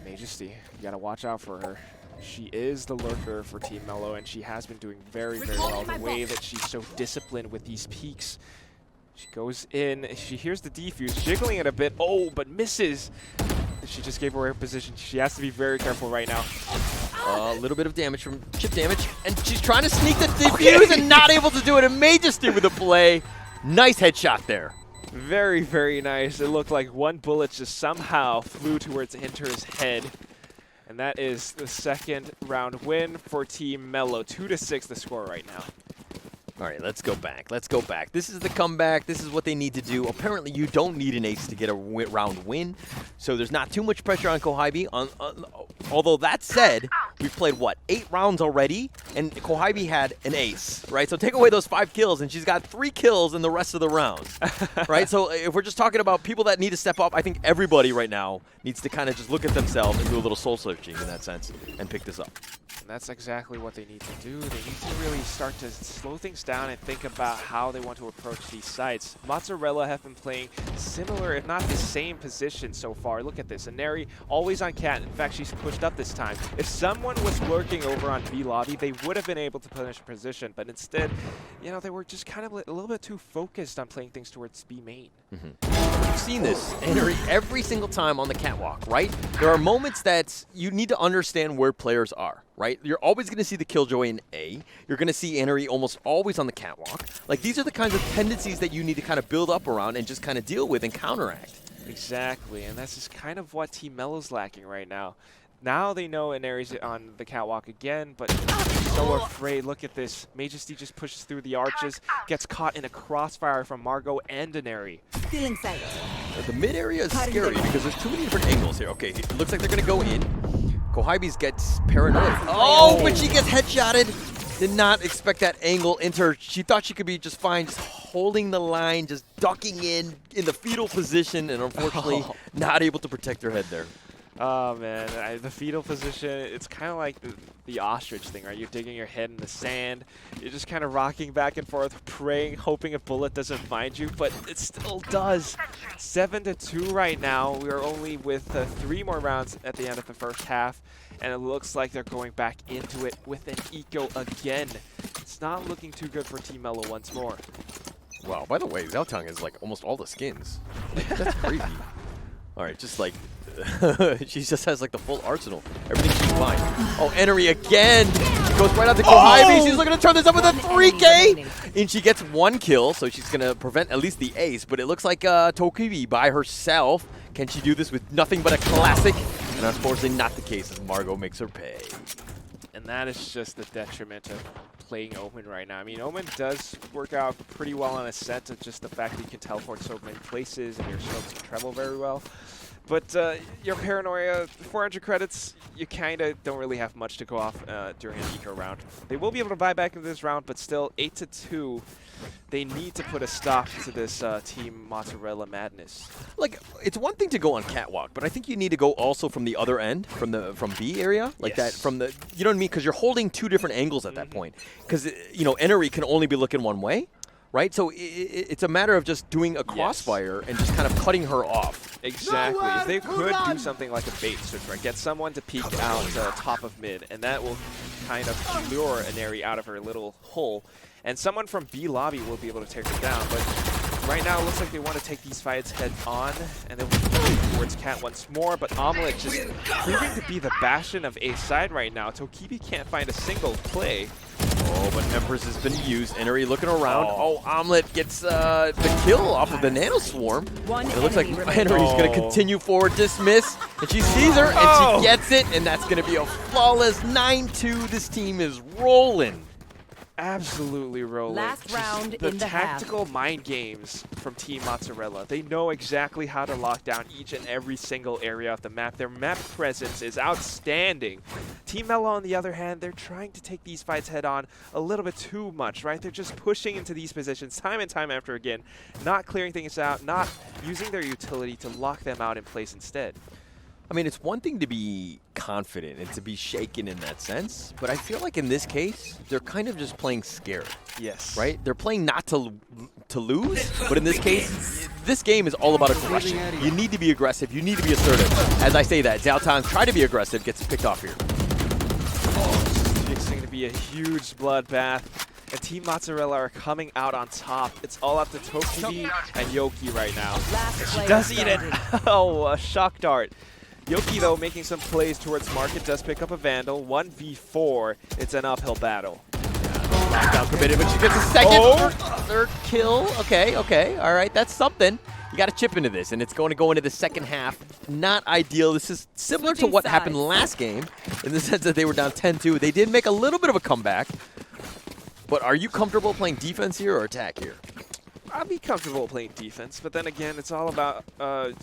Majesty, you got to watch out for her. She is the lurker for Team Mellow, and she has been doing very, very well. The way that she's so disciplined with these peaks. She goes in. She hears the defuse, jiggling it a bit. Oh, but misses. She just gave away her position. She has to be very careful right now. A little bit of damage from chip damage, and she's trying to sneak the defuse and not able to do it. And Majesty with a play. Nice headshot there. Very, very nice. It looked like one bullet just somehow flew towards Inter's head. And that is the second round win for Team Mellow. 2-6 the score right now. All right, let's go back. Let's go back. This is the comeback. This is what they need to do. Apparently, you don't need an ace to get a round win, so there's not too much pressure on Kohabi. Although that said, we've played, what, 8 rounds already, and Kohabi had an ace, right? So take away those 5 kills, and she's got 3 kills in the rest of the rounds, right? So if we're just talking about people that need to step up, I think everybody right now needs to kind of just look at themselves and do a little soul searching in that sense and pick this up. And that's exactly what they need to do. They need to really start to slow things down and think about how they want to approach these sites. Mozzarella have been playing similar, if not the same position so far. Look at this. Inari always on Cat. In fact, she's pushed up this time. If someone was lurking over on B lobby, they would have been able to punish position. But instead, you know, they were just kind of a little bit too focused on playing things towards B main. We've seen this every single time on the catwalk, right? There are moments that you need to understand where players are, right? You're always going to see the Killjoy in A. You're going to see Annery almost always on the catwalk. Like, these are the kinds of tendencies that you need to kind of build up around and just kind of deal with and counteract. Exactly, and that's just kind of what Team Mellow's lacking right now. Now they know Inary's on the catwalk again, but so afraid. Look at this. Majesty just pushes through the arches, gets caught in a crossfire from Margot and Inary. Stealing sight. The mid area is scary because there's too many different angles here. Okay, it looks like they're going to go in. Kohaibis gets paranoid. Oh, but she gets headshotted. Did not expect that angle into her. She thought she could be just fine, just holding the line, just ducking in the fetal position, and unfortunately not able to protect her head there. Oh, man. The fetal position, it's kind of like the ostrich thing, right? You're digging your head in the sand. You're just kind of rocking back and forth, praying, hoping a bullet doesn't find you, but it still does. 7-2 right now. We are only with 3 more rounds at the end of the first half, and it looks like they're going back into it with an eco again. It's not looking too good for Team Mellow once more. Wow, by the way, Zhaotang is like almost all the skins. That's crazy. All right, just like, she just has like the full arsenal. Everything she's fine. Oh, Enery again. She goes right out to Kohaibis. She's looking to turn this up with a 3K. And she gets 1 kill, so she's going to prevent at least the ace. But it looks like Tokibi by herself. Can she do this with nothing but a classic? And unfortunately not the case as Margot makes her pay. And that is just the detriment of playing Omen right now. I mean, Omen does work out pretty well on a set of just the fact that you can teleport so many places and your smokes can travel very well. But your paranoia, 400 credits, you kind of don't really have much to go off during an eco round. They will be able to buy back into this round, but still 8-2. They need to put a stop to this Team Mozzarella madness. Like, it's one thing to go on catwalk, but I think you need to go also from the other end, from B area, like Yes. that, from the, you know what I mean? Because you're holding two different angles at that point. Because, you know, Enery can only be looking one way, right? So it's a matter of just doing a crossfire and just kind of cutting her off. Exactly. If they could do something like a bait switch, right? Get someone to peek out top of mid, and that will kind of lure Enery out of her little hole. And someone from B lobby will be able to take her down. But right now, it looks like they want to take these fights head on, and they'll move towards Cat once more. But Omelette just proving to be the bastion of A side right now. Tokibi can't find a single play. Oh, but Empress has been used. Enery looking around. Oh, Omelette gets the kill off of the Nano Swarm. It looks like Enery's going to continue forward, dismiss, and she sees her, and she gets it, and that's going to be a flawless 9-2. This team is rolling. Absolutely rolling. Last round the in the tactical mind games from Team Mozzarella. They know exactly how to lock down each and every single area of the map. Their map presence is outstanding. Team MELLOW, on the other hand, they're trying to take these fights head on a little bit too much, right? They're just pushing into these positions time and time after again, not clearing things out, not using their utility to lock them out in place instead. I mean, it's one thing to be confident and to be shaken in that sense, but I feel like in this case, they're kind of just playing scared. Yes. Right? They're playing not to lose, but in this case, this game is all about aggression. You need to be aggressive. You need to be assertive. As I say that, Zhao Tang, try to be aggressive, gets picked off here. It's going to be a huge bloodbath. And Team Mozzarella are coming out on top. It's all up to Tokibi and Yoki right now. She does eat it. Oh, a shock dart. Yoki, though, making some plays towards Market, does pick up a Vandal. 1v4. It's an uphill battle. Lockdown committed, but she gets a second, third kill. Okay, all right, that's something. You got to chip into this, and it's going to go into the second half. Not ideal. This is similar to what happened last game in the sense that they were down 10-2. They did make a little bit of a comeback, but are you comfortable playing defense here or attack here? I'd be comfortable playing defense, but then again, it's all about,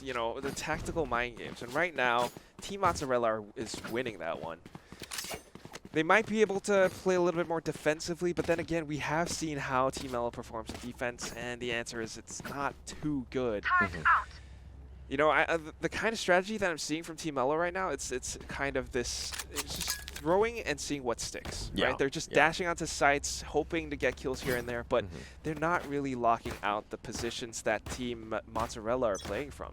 you know, the tactical mind games. And right now, Team Mozzarella is winning that one. They might be able to play a little bit more defensively, but then again, we have seen how Team MELLOW performs in defense, and the answer is it's not too good. You know, the kind of strategy that I'm seeing from Team MELLOW right now, it's kind of this, it's just throwing and seeing what sticks, right? They're just dashing onto sites, hoping to get kills here and there, but they're not really locking out the positions that Team Mozzarella are playing from.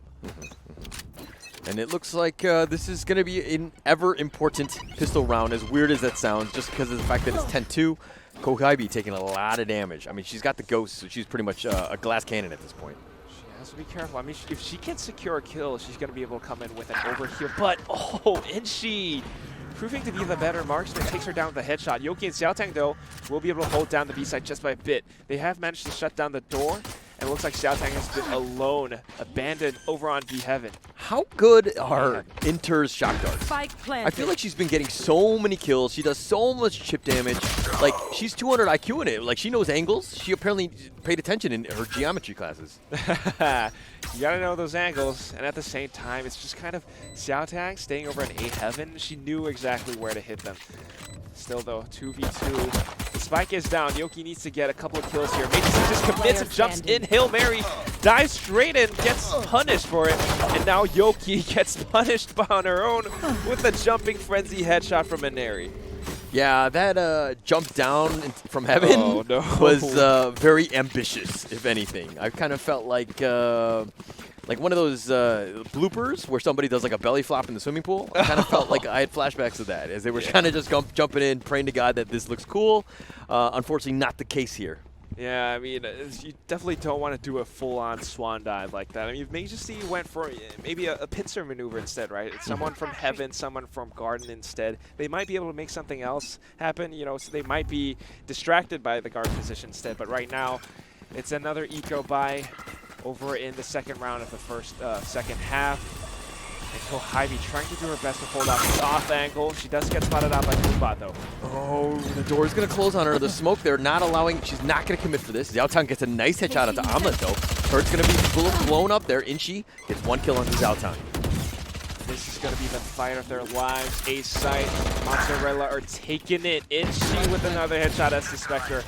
And it looks like this is going to be an ever-important pistol round, as weird as that sounds, just because of the fact that it's 10-2. Kokaibi taking a lot of damage. I mean, she's got the ghost, so she's pretty much a glass cannon at this point. Has to be careful. I mean, if she can secure a kill, she's going to be able to come in with an overheal. But, oh, and she proving to be the better marksman, takes her down with a headshot. Yoki and Xiaotang, though, will be able to hold down the B side just by a bit. They have managed to shut down the door, and it looks like Xiaotang has been alone, abandoned over on B Heaven. How good are Inter's shock darts? I feel like she's been getting so many kills. She does so much chip damage. Like, she's 200 IQ in it. Like, she knows angles. She apparently paid attention in her geometry classes. You gotta know those angles, and at the same time, it's just kind of Xiaotang staying over in A Heaven. She knew exactly where to hit them. Still, though, 2v2. The spike is down. Yoki needs to get a couple of kills here. Maybe she just commits and jumps in. Hail Mary, dives straight in, gets punished for it. And now Yoki gets punished on her own with a jumping frenzy headshot from Inari. Yeah, that jump down from heaven was very ambitious, if anything. I kind of felt like one of those bloopers where somebody does like a belly flop in the swimming pool. I kind of felt like I had flashbacks of that, as they were kind of just jumping in, praying to God that this looks cool. Unfortunately, not the case here. Yeah, I mean, you definitely don't want to do a full-on swan dive like that. I mean, Majesty went for maybe a pincer maneuver instead, right? It's someone from Heaven, someone from Garden instead. They might be able to make something else happen, you know, so they might be distracted by the guard position instead. But right now, it's another eco buy over in the second round of the second half. And Kokaibi trying to do her best to hold out this off angle. She does get spotted out by Kubot, though. Oh, the door is going to close on her. The smoke, they're not allowing. She's not going to commit for this. Xiaotang gets a nice headshot onto Omelette, though. Turret's going to be blown up there. Inchi gets one kill onto Xiaotang. This is going to be the fight of their lives. Ace site, Mozzarella are taking it. Inchi with another headshot as the Spectre.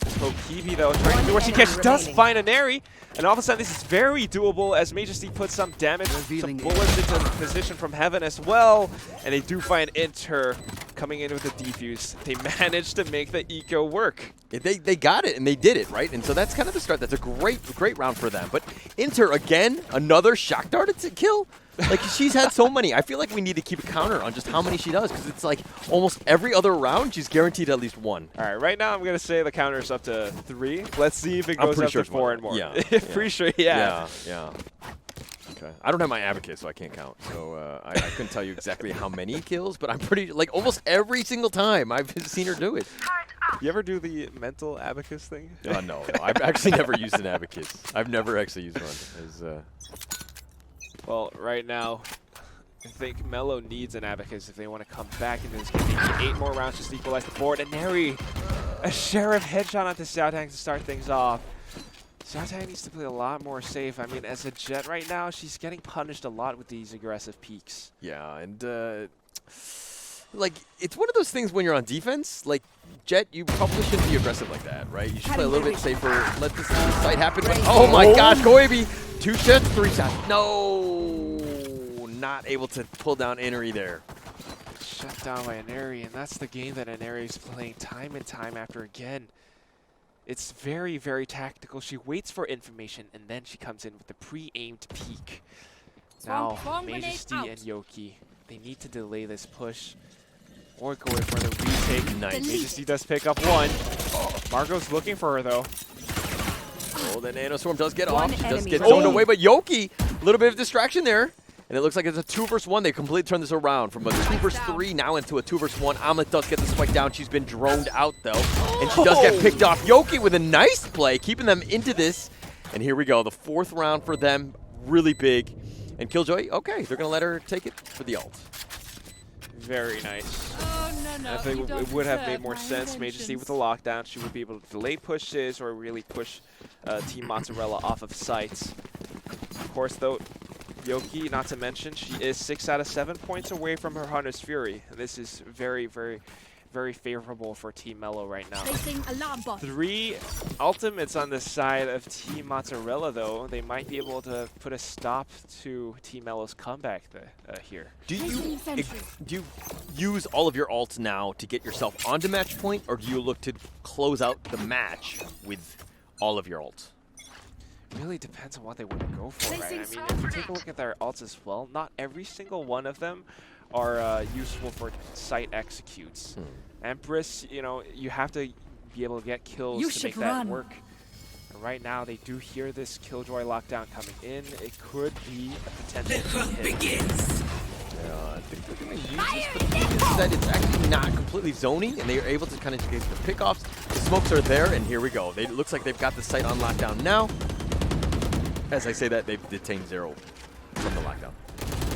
Pokibi though, trying to do what she can. She does find a Neri, and all of a sudden this is very doable as Majesty puts some damage, some bullets into position from heaven as well, and they do find Inter coming in with the defuse. They managed to make the eco work. They got it, and they did it, right? And so that's kind of the start. That's a great round for them. But Inter, again, another shock dart kill? Like, she's had so many. I feel like we need to keep a counter on just how many she does, because it's like almost every other round, she's guaranteed at least one. All right, right now I'm going to say the counter is up to 3. Let's see if it goes up to 4 and more. Yeah. Pretty sure, yeah. Yeah. Okay. I don't have my abacus, so I can't count. So I couldn't tell you exactly how many kills, but I'm pretty, like, almost every single time I've seen her do it. You ever do the mental abacus thing? No. I've actually never used an abacus. I've never actually used one. Well, right now, I think Mellow needs an abacus if they want to come back into this game. They need 8 more rounds just to equalize the board. And Neri, a Sheriff headshot onto SHOWDOwn to start things off. SHOWDOwn needs to play a lot more safe. I mean, as a Jet right now, she's getting punished a lot with these aggressive peaks. Yeah, and like, it's one of those things when you're on defense, like, Jet, you probably shouldn't be aggressive like that, right? You should play a little bit safer, let this fight happen. Oh my gosh, Koibi! 2 shots, 3 shots. No! Not able to pull down Ineri there. Shut down by Ineri, and that's the game that Ineri is playing time and time after again. It's very, very tactical. She waits for information, and then she comes in with the pre-aimed peek. Now, Majesty and Yoki, they need to delay this push or go in for the retake. Nice. Majesty does pick up 1. Margot's looking for her, though. Oh, the Nano Swarm does get off. She does get zoned away, but Yoki, a little bit of distraction there. And it looks like it's a 2 versus 1. They completely turned this around from a 2 versus 3 now into a 2 versus 1. Omelet does get the spike down. She's been droned out, though. And she does get picked off. Yoki with a nice play, keeping them into this. And here we go. The 4th round for them. Really big. And Killjoy, okay, they're going to let her take it for the ult. Very nice. Oh, no, I think it would have made more sense. Majesty with the lockdown, she would be able to delay pushes or really push Team Mozzarella off of sites. Of course, though, Yoki, not to mention, she is 6 out of 7 points away from her Hunter's Fury. This is very, very, very favorable for Team Mellow right now. 3 ultimates on the side of Team Mozzarella, though. They might be able to put a stop to Team Mellow's comeback here. Do you use all of your ults now to get yourself onto match point, or do you look to close out the match with all of your ults? Really depends on what they want to go for, right? I mean, if you take a look at their ults as well, not every single one of them are useful for site executes. Empress, you know, you have to be able to get kills to make that work. And right now, they do hear this Killjoy lockdown coming in. It could be a potential hit. Yeah, I think they're going to use this, but the thing is that it's actually not completely zoning, and they are able to kind of get the pickoffs. The smokes are there, and here we go. It looks like they've got the site on lockdown now. As I say that, they've detained 0 from the lockdown.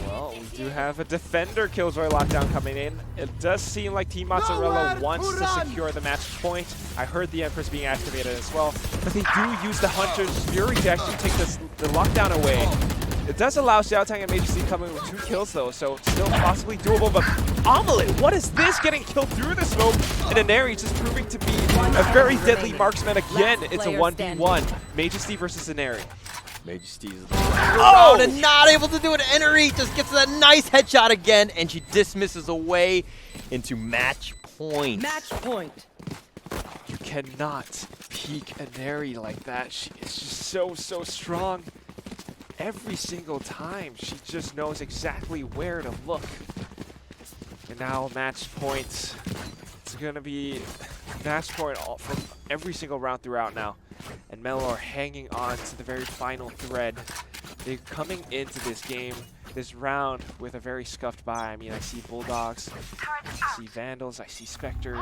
Well, we do have a defender Killjoy lockdown coming in. It does seem like Team Mozzarella wants to secure the match point. I heard the Empress being activated as well, but they do use the Hunter's Fury to actually take the lockdown away. It does allow SHOWDOwn and Majesty coming with 2 kills though, so still possibly doable, but Omelet, what is this? Getting killed through the smoke, and Ineri just proving to be a very deadly marksman again. It's a 1v1. Majesty versus Ineri. Majesty's around and not able to do it. Ineri just gets that nice headshot again, and she dismisses away into match point. Match point. You cannot peek Ineri like that. She is just so strong. Every single time, she just knows exactly where to look. And now match points. It's going to be match point from every single round throughout now. And Mellow are hanging on to the very final thread. They're coming into this game, this round, with a very scuffed buy. I mean, I see Bulldogs, I see Vandals, I see Spectres.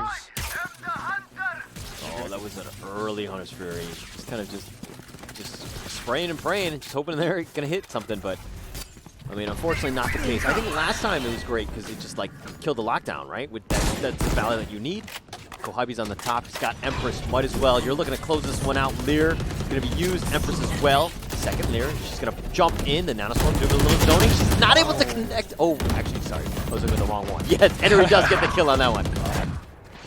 Oh, that was an early Hunter's Fury. Just kind of just spraying and praying and just hoping they're going to hit something, but I mean, unfortunately not the case. I think last time it was great because it just like killed the lockdown, right? That's the value that you need. Kohabi's on the top. He's got Empress. Might as well. You're looking to close this one out. Lear going to be used. Empress as well. second layer. She's going to jump in. The Nanoswarm doing a little zoning. She's not able to connect. Oh, actually, sorry. I was looking at the wrong one. Yes, Henry does get the kill on that one.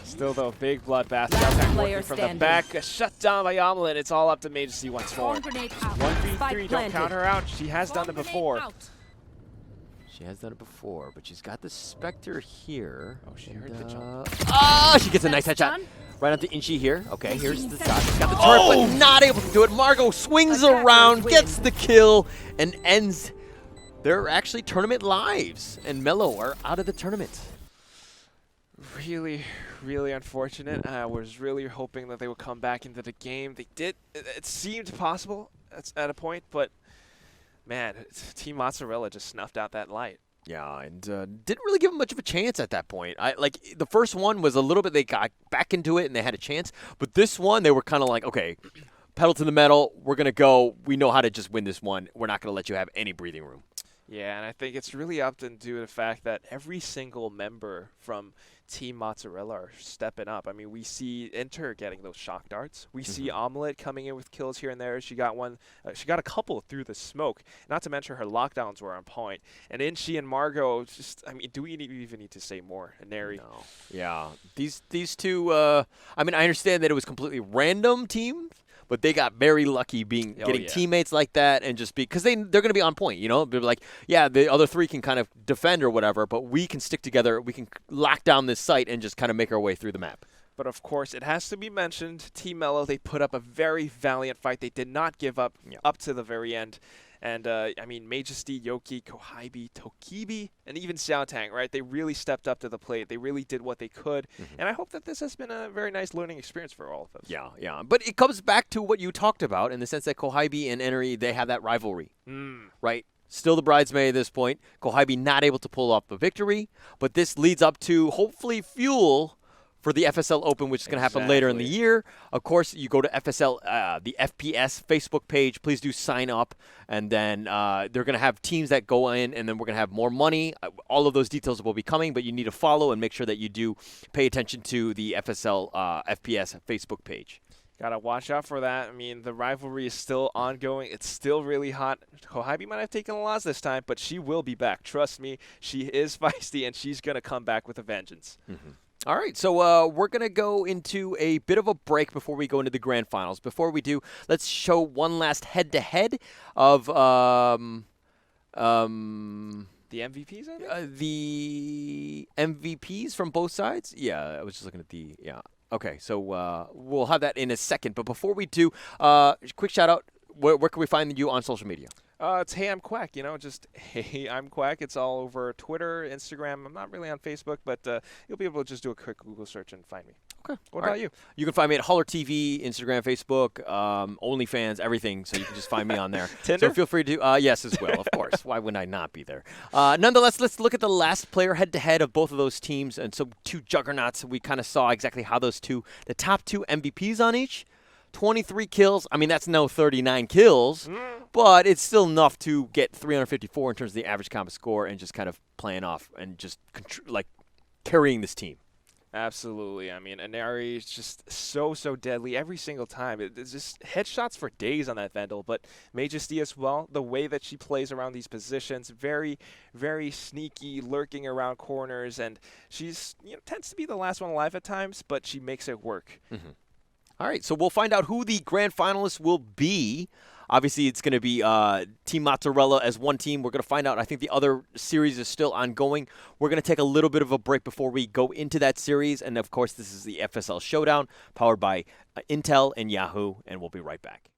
Still, though, big bloodbath. Last Sheltang player working from the standing. back. Shut down by Omelette. It's all up to Majesty once more. 1v3, don't count her out. She has done it before. She has done it before, but she's got the Spectre here. Oh, she heard the jump. Oh, she gets a nice headshot. Right onto Inchi here. Okay, here's the shot. She's got the turret, but not able to do it. Margot swings around, gets the kill, and ends their actually tournament lives. And MELLOW are out of the tournament. Really, really unfortunate. I was really hoping that they would come back into the game. They did. It seemed possible at a point, but man, Team Mozzarella just snuffed out that light. Yeah, and didn't really give them much of a chance at that point. The first one was a little bit, they got back into it and they had a chance, but this one they were kind of like, okay, pedal to the metal, we're going to go. We know how to just win this one. We're not going to let you have any breathing room. Yeah, and I think it's really up to due to the fact that every single member from Team Mozzarella are stepping up. I mean, we see Inter getting those shock darts. We see Omelette coming in with kills here and there. She got one. She got a couple through the smoke. Not to mention her lockdowns were on point. And Inchi and Margot, just, I mean, do we even need to say more? And Neri. No. Yeah, these two. I mean, I understand that it was completely random teams, but they got very lucky getting teammates like that, and just because they're going to be on point, you know. They're like, yeah, the other three can kind of defend or whatever, but we can stick together. We can lock down this site and just kind of make our way through the map. But of course, it has to be mentioned, Team MELLOW, they put up a very valiant fight. They did not give up up to the very end. And, I mean, Majesty, Yoki, Kohaibi, Tokibi, and even Xiaotang, right? They really stepped up to the plate. They really did what they could. And I hope that this has been a very nice learning experience for all of us. Yeah, yeah. But it comes back to what you talked about in the sense that Kohaibi and Enery, they have that rivalry, right? Still the bridesmaid at this point. Kohaibi not able to pull off the victory. But this leads up to, hopefully, fuel for the FSL Open, which is going to happen later in the year. Of course, you go to FSL, the FPS Facebook page. Please do sign up. And then they're going to have teams that go in, and then we're going to have more money. All of those details will be coming, but you need to follow and make sure that you do pay attention to the FSL FPS Facebook page. Gotta watch out for that. I mean, the rivalry is still ongoing. It's still really hot. Kohaibi might have taken a loss this time, but she will be back. Trust me, she is feisty, and she's going to come back with a vengeance. All right, so we're going to go into a bit of a break before we go into the grand finals. Before we do, let's show one last head-to-head of the MVPs, I think? the MVPs from both sides. Yeah, I was just looking at Okay, so we'll have that in a second. But before we do, quick shout-out. Where can we find you on social media? It's Hey I'm Quack, just Hey I'm Quack. It's all over Twitter, Instagram. I'm not really on Facebook, but you'll be able to just do a quick Google search and find me. Okay. What about you? You can find me at Holler TV, Instagram, Facebook, OnlyFans, everything. So you can just find me on there. Tinder? So feel free to, yes, as well, of course. Why would I not be there? Nonetheless, let's look at the last player head-to-head of both of those teams. And so two juggernauts. We kind of saw exactly how the top two MVPs on each. 23 kills. I mean, that's no 39 kills, but it's still enough to get 354 in terms of the average combat score and just kind of playing off and just carrying this team. Absolutely. I mean, Inari is just so deadly every single time. It's just headshots for days on that Vendel, but Majesty as well, the way that she plays around these positions, very, very sneaky, lurking around corners, and she's tends to be the last one alive at times, but she makes it work. All right, so we'll find out who the grand finalists will be. Obviously, it's going to be Team Mozzarella as one team. We're going to find out. I think the other series is still ongoing. We're going to take a little bit of a break before we go into that series. And, of course, this is the FSL Showdown powered by Intel and Yahoo, and we'll be right back.